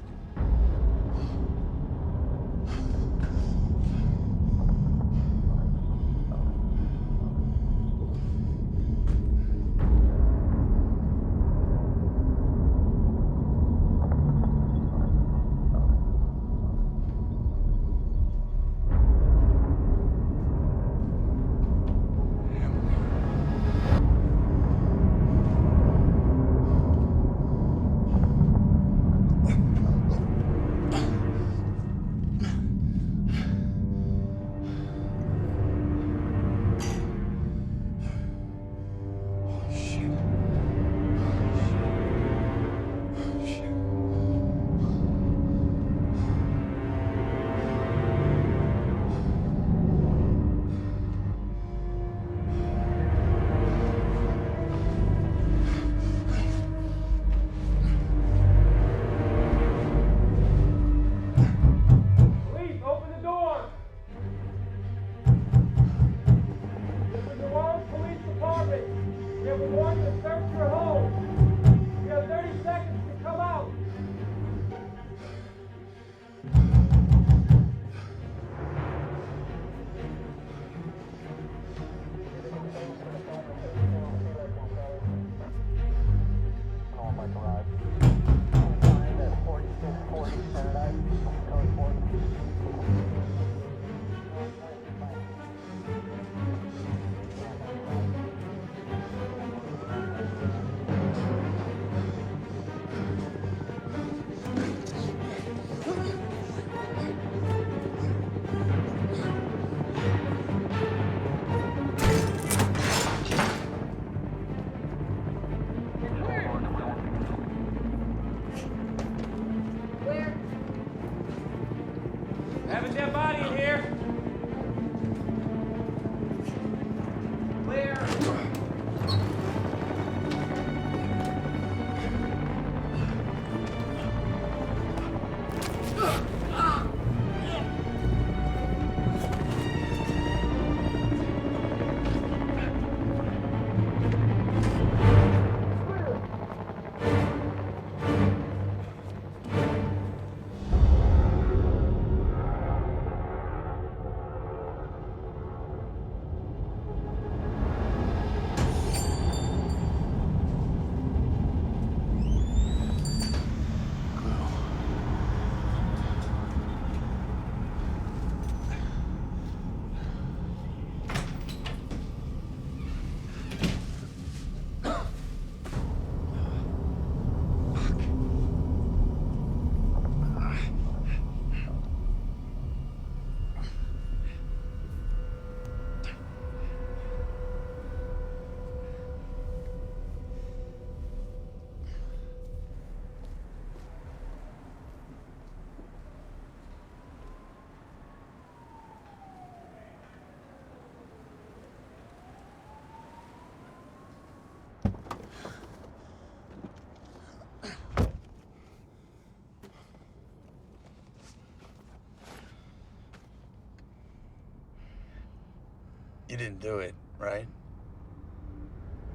You didn't do it, right?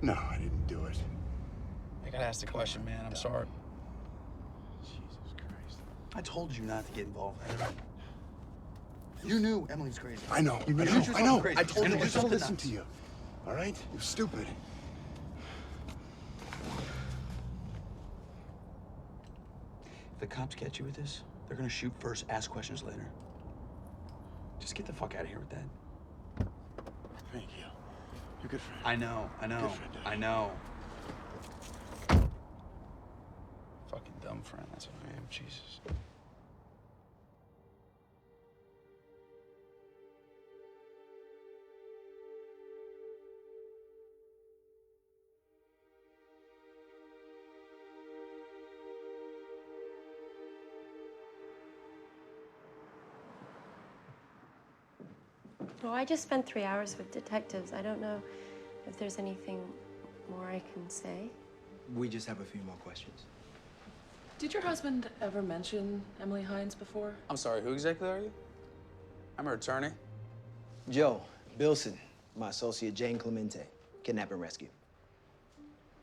No, I didn't do it. I gotta ask the question, man. I'm sorry. Jesus Christ. I told you not to get involved. You knew Emily was crazy. I know. You knew she was I know. crazy. I told And you it was just to something listen nuts. to you. All right? You're stupid. If the cops catch you with this, they're gonna shoot first, ask questions later. Just get the fuck out of here with that. Thank you. You're a good friend. I know. Good friend, Daddy. I know. Fucking dumb friend, that's what I am. Jesus. Well, I just spent 3 hours with detectives. I don't know if there's anything more I can say. We just have a few more questions. Did your husband ever mention Emily Hines before? I'm sorry, who exactly are you? I'm her attorney. Joe, Bilson, my associate Jane Clemente, kidnap and rescue.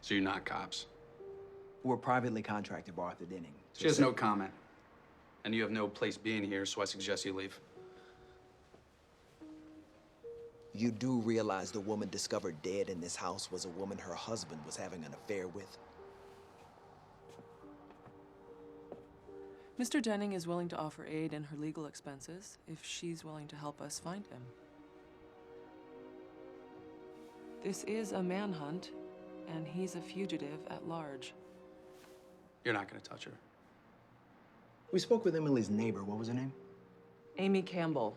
So you're not cops? We're privately contracted by Arthur Denning. She has no comment. And you have no place being here, so I suggest you leave. You do realize the woman discovered dead in this house was a woman her husband was having an affair with? Mr. Denning is willing to offer aid in her legal expenses if she's willing to help us find him. This is a manhunt, and he's a fugitive at large. You're not gonna touch her. We spoke with Emily's neighbor. What was her name? Amy Campbell.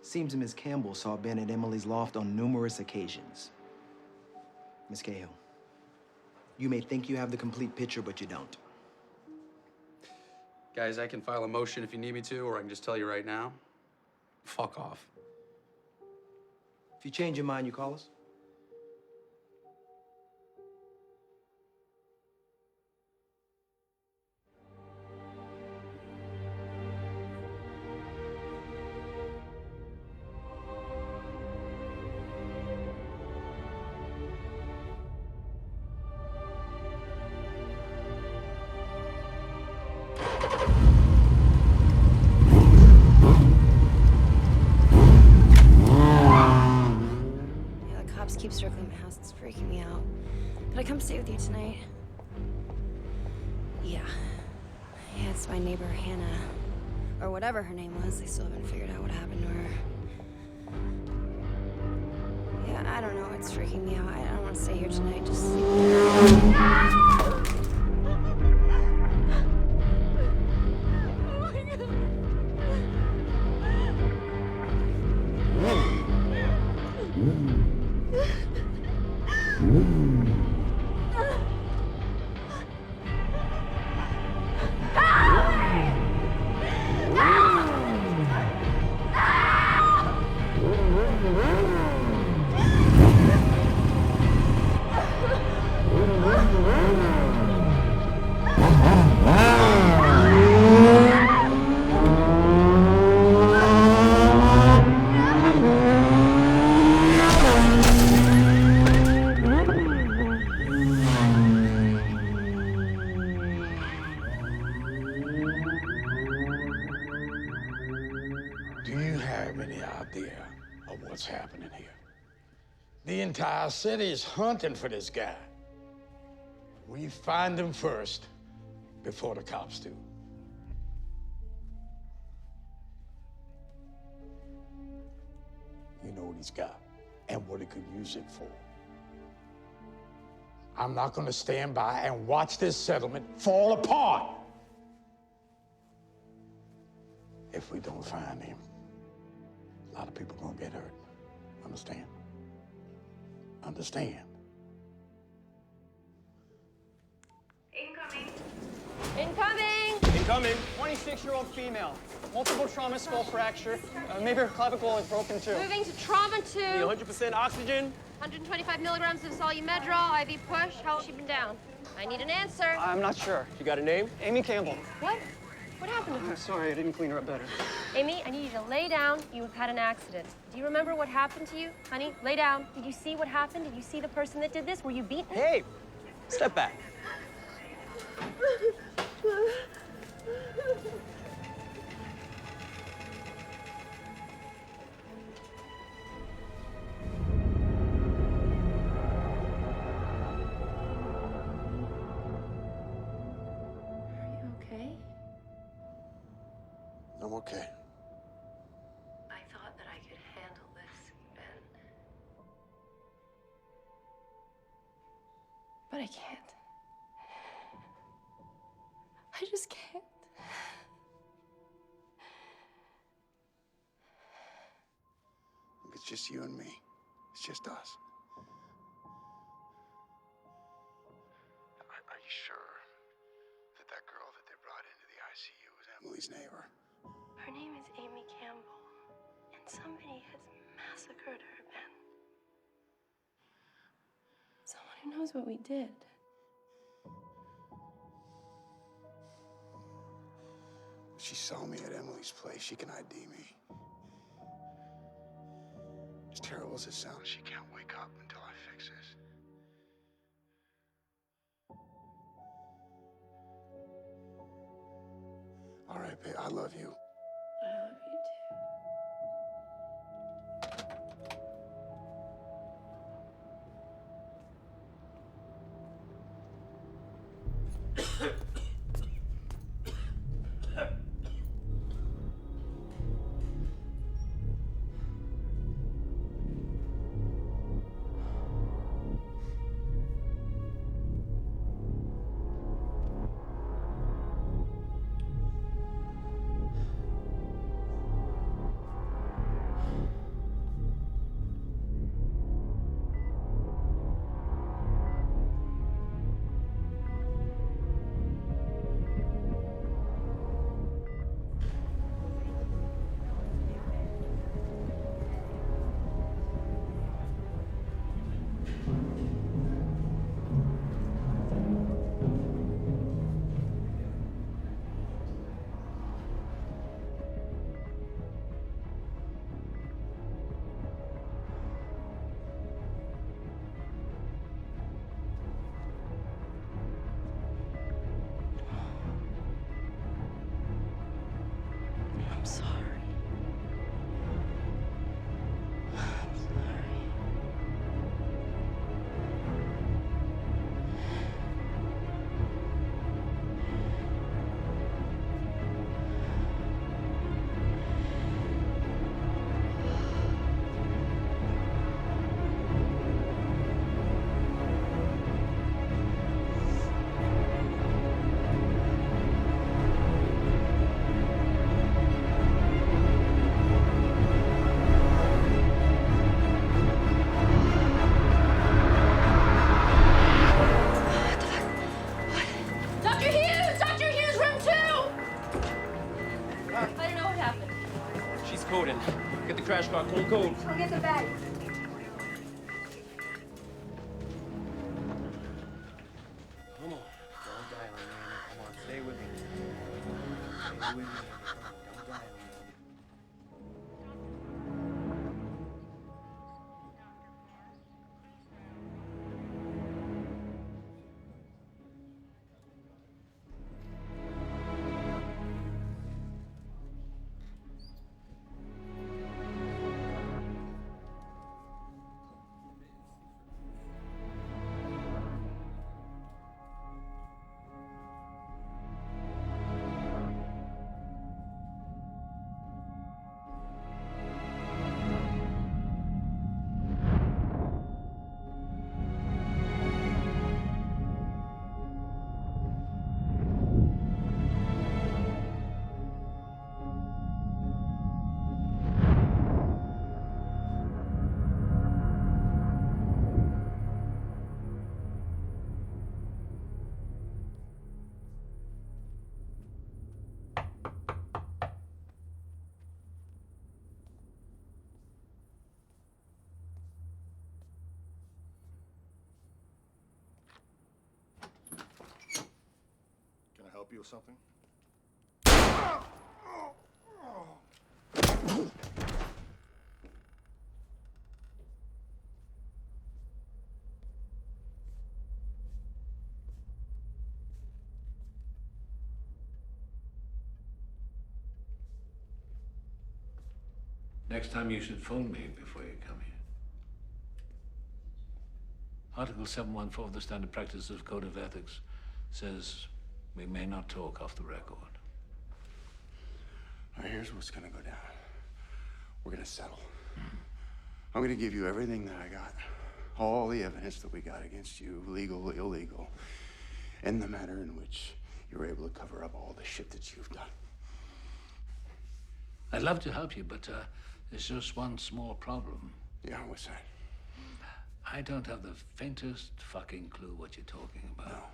Seems Miss Campbell saw Ben at Emily's loft on numerous occasions. Miss Cahill, you may think you have the complete picture, but you don't. Guys, I can file a motion if you need me to, or I can just tell you right now. Fuck off. If you change your mind, you call us. Yeah, the cops keep circling my house. It's freaking me out. Could I come stay with you tonight? Yeah. Yeah, it's my neighbor, Hannah. Or whatever her name was. They still haven't figured out what happened to her. Yeah, I don't know. It's freaking me out. I don't want to stay here tonight. Just The entire city is hunting for this guy. We find him first, before the cops do. You know what he's got and what he could use it for. I'm not gonna stand by and watch this settlement fall apart. If we don't find him, a lot of people gonna get hurt. Understand? Understand? Incoming! Incoming! 26-year-old female. Multiple trauma, skull fracture. Maybe her clavicle is broken too. Moving to trauma 2. 100% oxygen. 125 milligrams of solumedrol, IV push. How long has she been down? I need an answer. I'm not sure. You got a name? Amy Campbell. What? What happened to her? I'm sorry, I didn't clean her up better. Amy, I need you to lay down. You have had an accident. Do you remember what happened to you? Honey, lay down. Did you see what happened? Did you see the person that did this? Were you beaten? Hey, step back. Okay. I'm okay. I thought that I could handle this, Ben. But I can't. I just can't. It's just you and me. It's just us. Are you sure that that girl that they brought into the ICU was Emily's neighbor? Her name is Amy Campbell, and somebody has massacred her, Ben. Someone who knows what we did. She saw me at Emily's place. She can ID me. As terrible as it sounds, she can't wake up until I fix this. All right, babe, I love you. I love you too. I'm sorry. Get the crash car cold. Go get the bag. Come on. Don't die on me. Come on, stay with me. Stay with me. Come on, don't die on me. help you with something? Next time you should phone me before you come here. Article 714 of the Standard Practices Code of Ethics says we may not talk off the record. All right, here's what's gonna go down. We're gonna settle. I'm gonna give you everything that I got. All the evidence that we got against you, legal, illegal, and the manner in which you were able to cover up all the shit that you've done. I'd love to help you, but there's just one small problem. Yeah, what's that? I don't have the faintest fucking clue what you're talking about.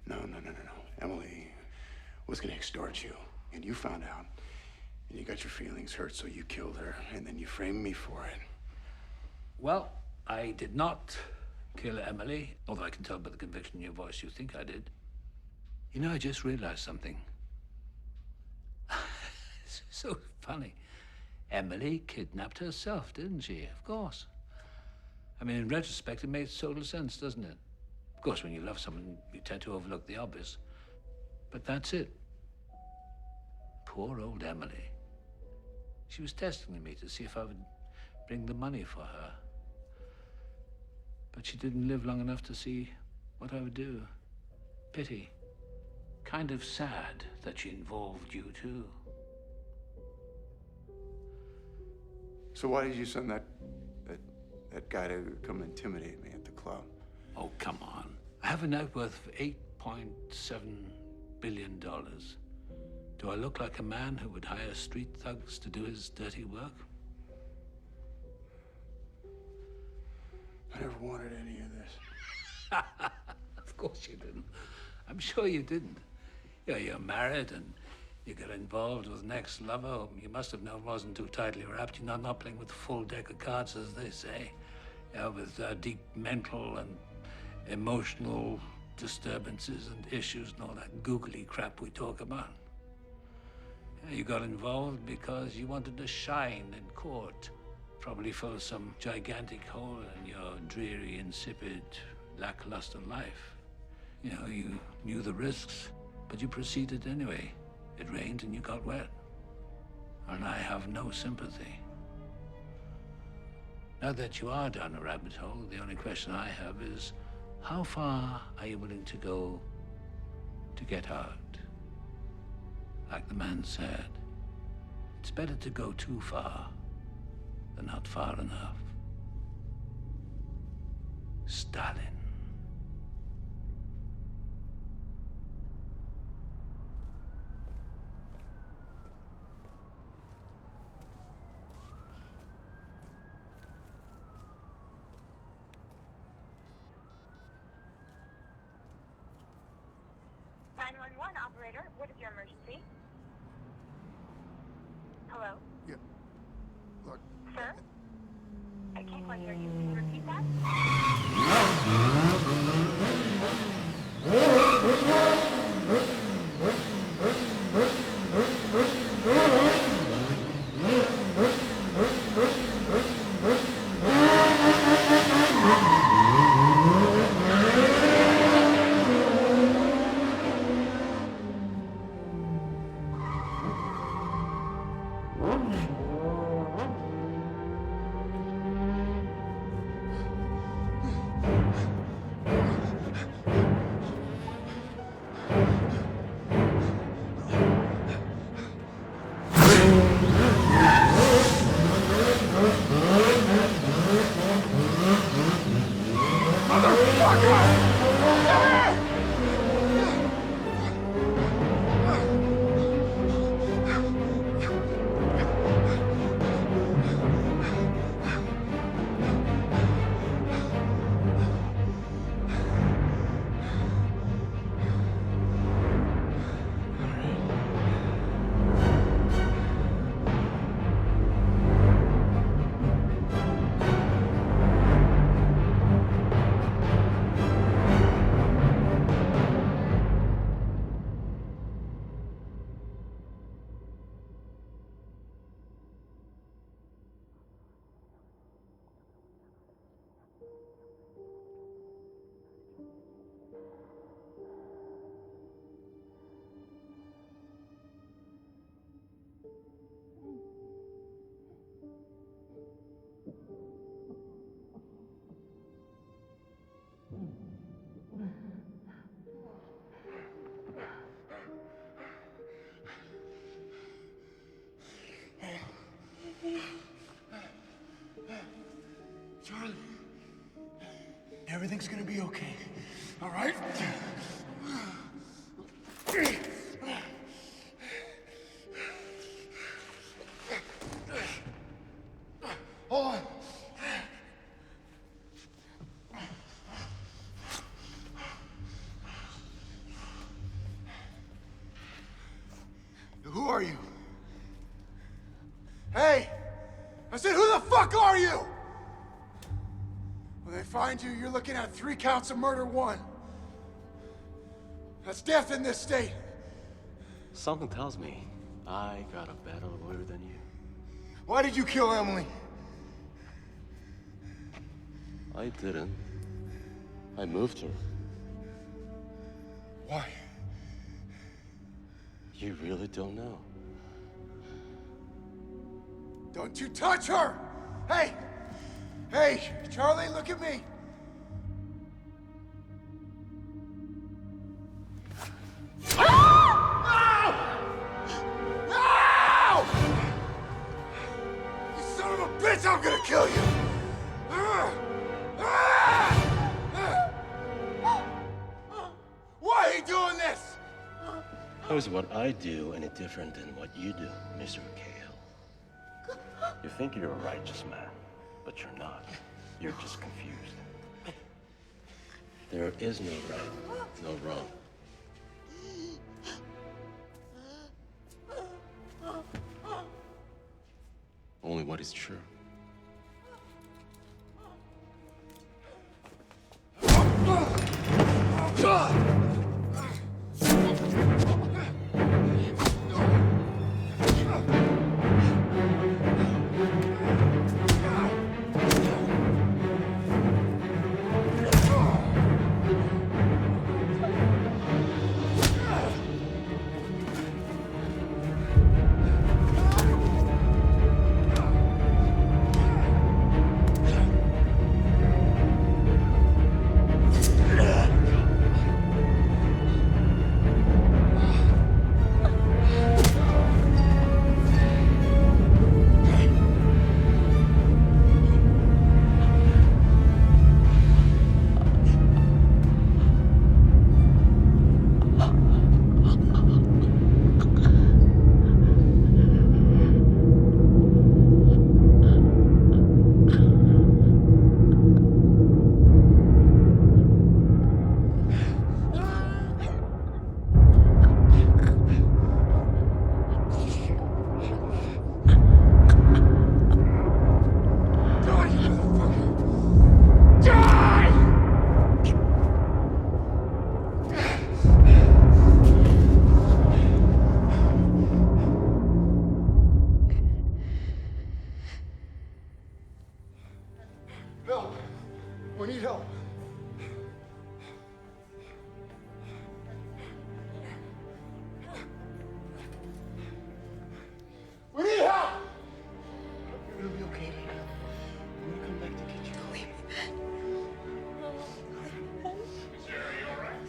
No. Emily was gonna extort you, and you found out, and you got your feelings hurt, so you killed her, and then you framed me for it. Well, I did not kill Emily, although I can tell by the conviction in your voice you think I did. You know, I just realized something. It's so funny. Emily kidnapped herself, didn't she? Of course. I mean, in retrospect, it makes total sense, doesn't it? Of course, when you love someone, you tend to overlook the obvious. But that's it. Poor old Emily. She was testing me to see if I would bring the money for her. But she didn't live long enough to see what I would do. Pity. Kind of sad that she involved you, too. So why did you send that guy to come intimidate me at the club? Oh, come on. I have a net worth of $8.7 billion. Do I look like a man who would hire street thugs to do his dirty work? I never wanted any of this. Of course you didn't. I'm sure you didn't. You're married and you get involved with an ex-lover whom you must have known wasn't too tightly wrapped. You're not playing with a full deck of cards, as they say. With deep mental and emotional disturbances and issues and all that googly crap we talk about. You got involved because you wanted to shine in court. Probably fill some gigantic hole in your dreary, insipid, lackluster life. You knew the risks, but you proceeded anyway. It rained and you got wet. And I have no sympathy. Now that you are down a rabbit hole, the only question I have is, how far are you willing to go to get out? Like the man said, it's better to go too far than not far enough. Stalin. Operator, what is your emergency? Hello? Yeah. Look. Sir? I can't quite hear you. Can you repeat that? Everything's gonna be okay. All right? Hold on. Who are you? Hey! I said, who the fuck are you? When they find you, you're looking at 3 counts of murder 1. That's death in this state. Something tells me I got a better lawyer than you. Why did you kill Emily? I didn't. I moved her. Why? You really don't know. Don't you touch her! Hey! Hey, Charlie, look at me! No! No! You son of a bitch, I'm gonna kill you! Why are you doing this? How is what I do any different than what you do, Mr. Cahill? You think you're a righteous man, but you're not. You're just confused. There is no right, no wrong. Only what is true. Bill, we need help. We need help! It'll be okay, Lena. I'm gonna come back to get you. Jerry, you all right?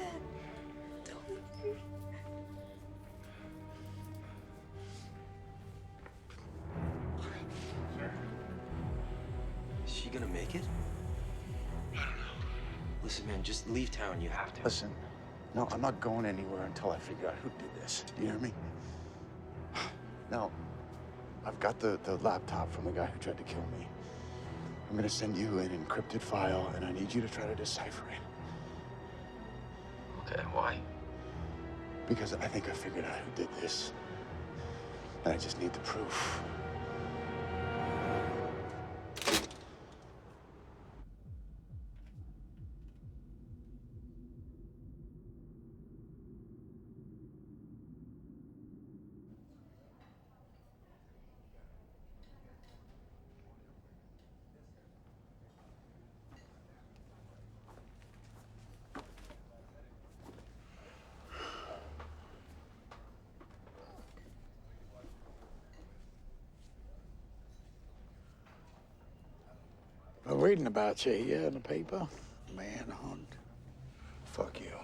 Is she gonna make it? I don't know. Listen, man, just leave town. You have to. Listen, no, I'm not going anywhere until I figure out who did this. Do you hear me? Now, I've got the laptop from the guy who tried to kill me. I'm gonna send you an encrypted file, and I need you to try to decipher it. Okay, why? Because I think I figured out who did this. And I just need the proof. I'm reading about you here in the paper. Manhunt. Fuck you.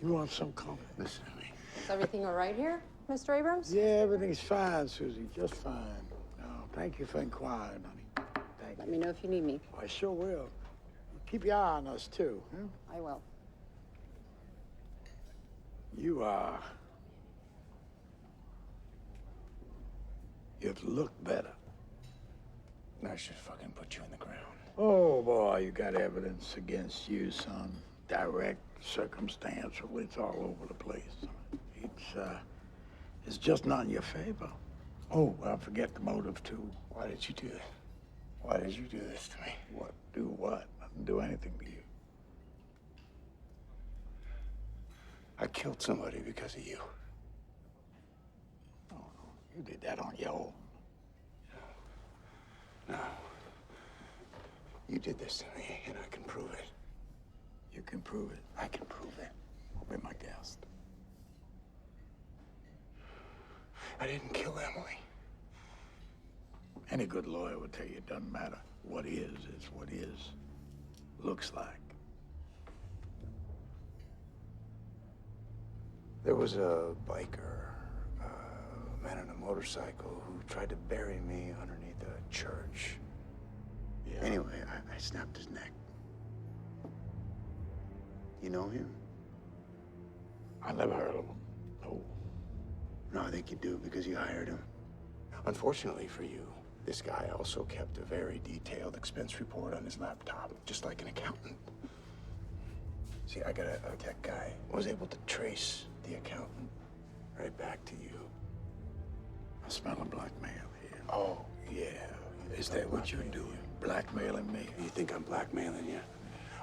You want some comment? Listen to me. Is everything all right here, Mr. Abrams? Yeah, everything's fine, Susie. Just fine. Oh, thank you for inquiring, honey. Thank Let me know if you need me. you. I sure will. Keep your eye on us, too, huh? I will. You look better. I should fucking put you in the ground. Oh, boy, you got evidence against you, son. Direct, circumstantial, it's all over the place. It's just not in your favor. Oh, I forget the motive, too. Why did you do that? Why did you do this to me? What? Do what? I didn't do anything to you. I killed somebody because of you. Oh, no, you did that on your own. No. You did this to me, and I can prove it. You can prove it? I can prove it. Be my guest. I didn't kill Emily. Any good lawyer would tell you it doesn't matter. What is what is. Looks like. There was a biker, a man on a motorcycle who tried to bury me underneath a church. Yeah. Anyway, I snapped his neck. You know him? I never heard of him. No. No, I think you do because you hired him. Unfortunately for you, this guy also kept a very detailed expense report on his laptop, just like an accountant. See, I got a tech guy who was able to trace the accountant right back to you. I smell a blackmail here. Oh, yeah. Is that what you're doing? Blackmailing me? You think I'm blackmailing you?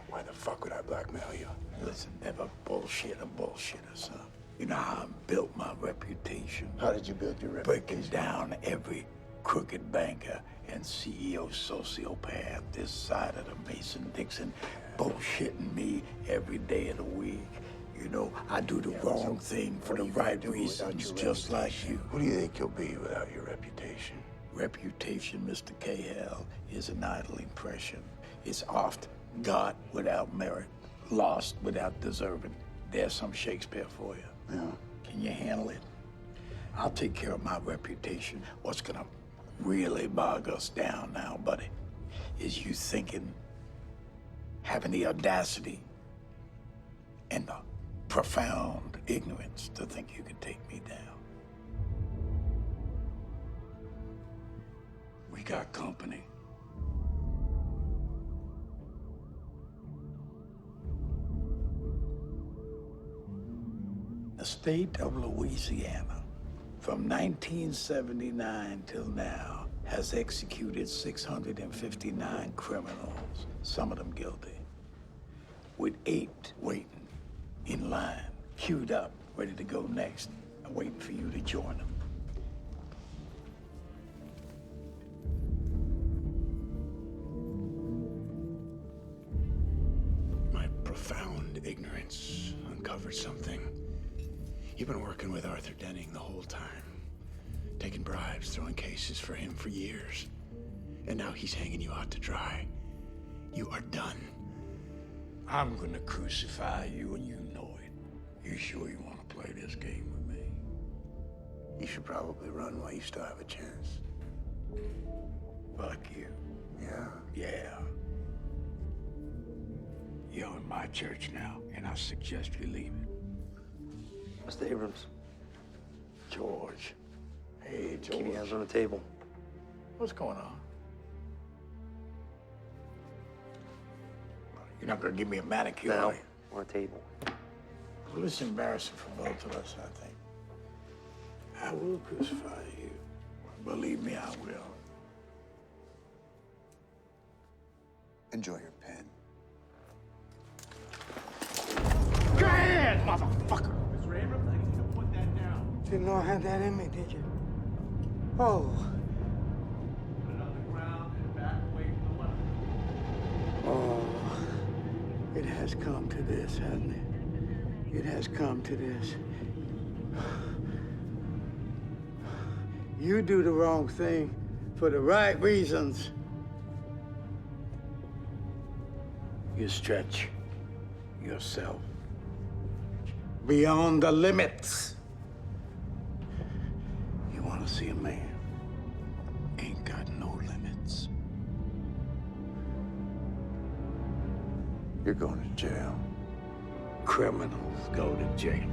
Why the fuck would I blackmail you? Listen, never bullshit a bullshitter, son. You know how I built my reputation? How did you build your reputation? Breaking down every crooked banker and CEO sociopath this side of the Mason-Dixon, bullshitting me every day of the week. You know, I do the wrong thing for the right reasons, just like you. Who do you think you'll be without your reputation? Reputation, Mr. Cahill, is an idle impression. It's oft got without merit, lost without deserving. There's some Shakespeare for you. Yeah. Can you handle it? I'll take care of my reputation. What's gonna really bog us down now, buddy, is you thinking, having the audacity and the profound ignorance to think you can take me down. We got company. The state of Louisiana, from 1979 till now, has executed 659 criminals, some of them guilty, with 8 waiting in line, queued up, ready to go next, and waiting for you to join them. My profound ignorance uncovered something. You've been working with Arthur Denning the whole time, taking bribes, throwing cases for him for years. And now he's hanging you out to dry. You are done. I'm gonna crucify you and you know it. You sure you wanna play this game with me? You should probably run while you still have a chance. Fuck you. Yeah? Yeah. You're in my church now, and I suggest you leave it. Mr. Abrams. George. Hey, George. Keep your hands on the table. What's going on? You're not gonna give me a manicure, Now, are you? on the table. Well, it's embarrassing for both of us, I think. I will crucify you. Believe me, I will. Enjoy your pen. Go ahead, motherfucker! Mr. Abrams, I need you to put that down. Didn't know I had that in me, did you? Oh. Put it on the ground and back away from the left. Oh. It has come to this, hasn't it? It has come to this. You do the wrong thing for the right reasons. You stretch yourself beyond the limits. You want to see a man ain't got no limits. You're going to jail. Criminals go to jail.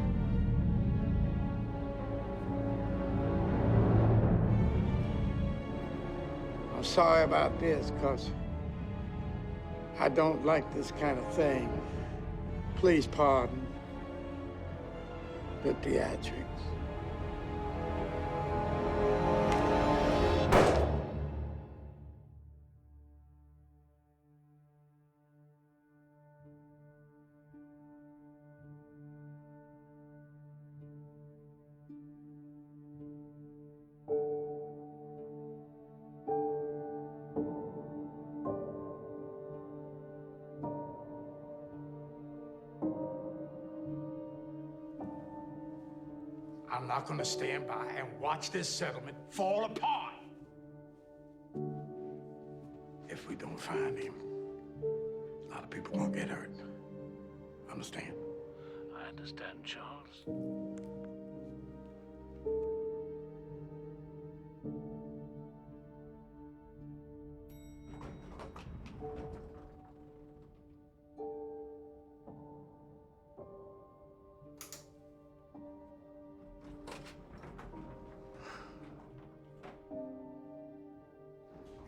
I'm sorry about this, cause I don't like this kind of thing. Please pardon the theatrics. I'm not gonna stand by and watch this settlement fall apart. If we don't find him, a lot of people gonna get hurt. Understand? I understand, Charles.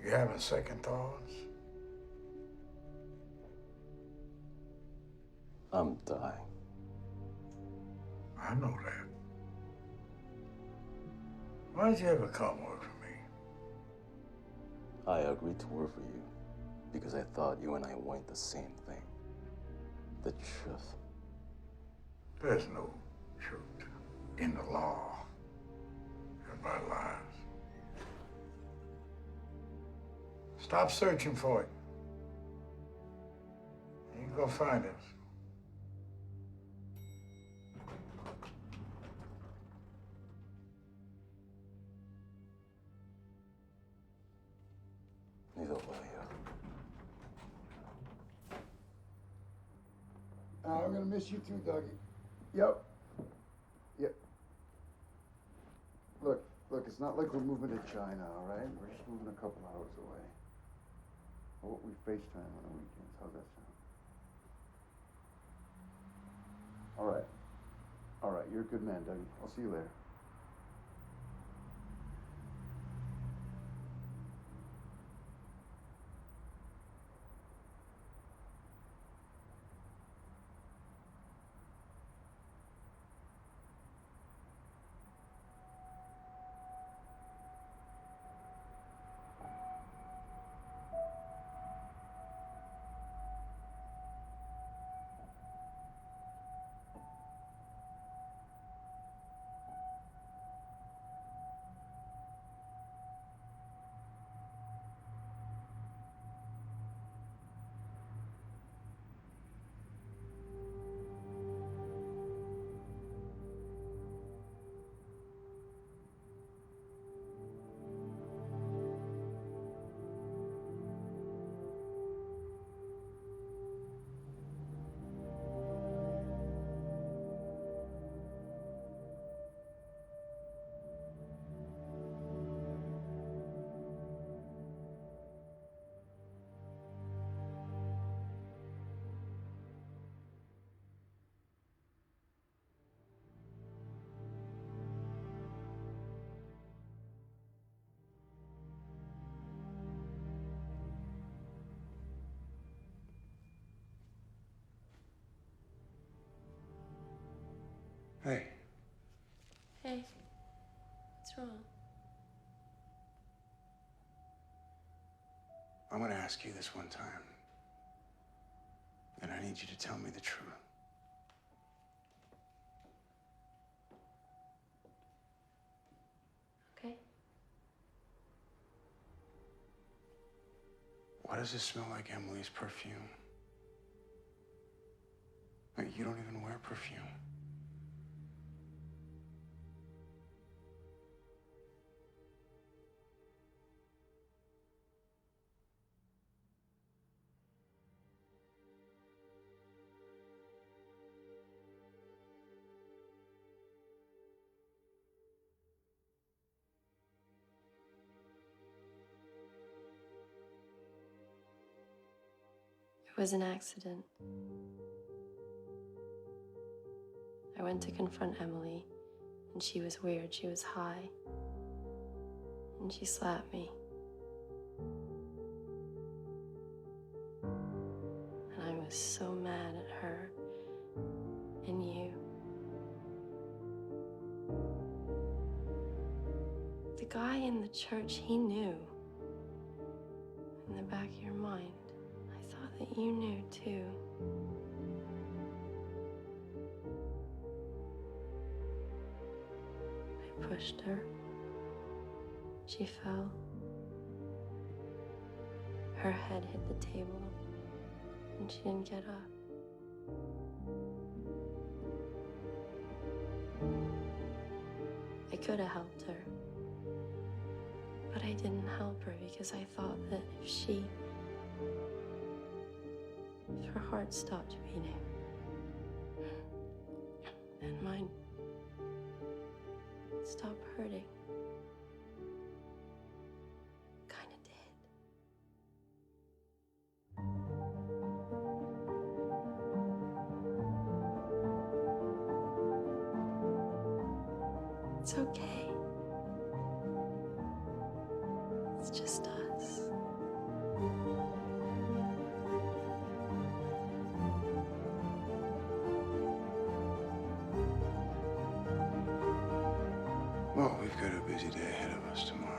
You having second thoughts? I'm dying. I know that. Why'd you ever come work for me? I agreed to work for you because I thought you and I wanted the same thing. The truth. There's no truth in the law about lives. Stop searching for it. You can go find it. Neither will you. I'm gonna miss you too, Dougie. Yep. Yep. Look, it's not like we're moving to China, all right? We're just moving a couple hours away. What we FaceTime on the weekends. How's that sound? All right. All right, you're a good man, Dougie. I'll see you later. Hey. Hey, what's wrong? I'm gonna ask you this one time. And I need you to tell me the truth. Okay. Why does it smell like Emily's perfume? Like you don't even wear perfume. It was an accident. I went to confront Emily, and she was weird. She was high. And she slapped me. And I was so mad at her and you. The guy in the church, he knew. In the back of your mind, I thought that you knew too. I pushed her. She fell. Her head hit the table, and she didn't get up. I could have helped her, but I didn't help her because I thought that if her heart stopped beating, then mine would stop hurting. Kinda did. It's okay. It's just us. Well, we've got a busy day ahead of us tomorrow.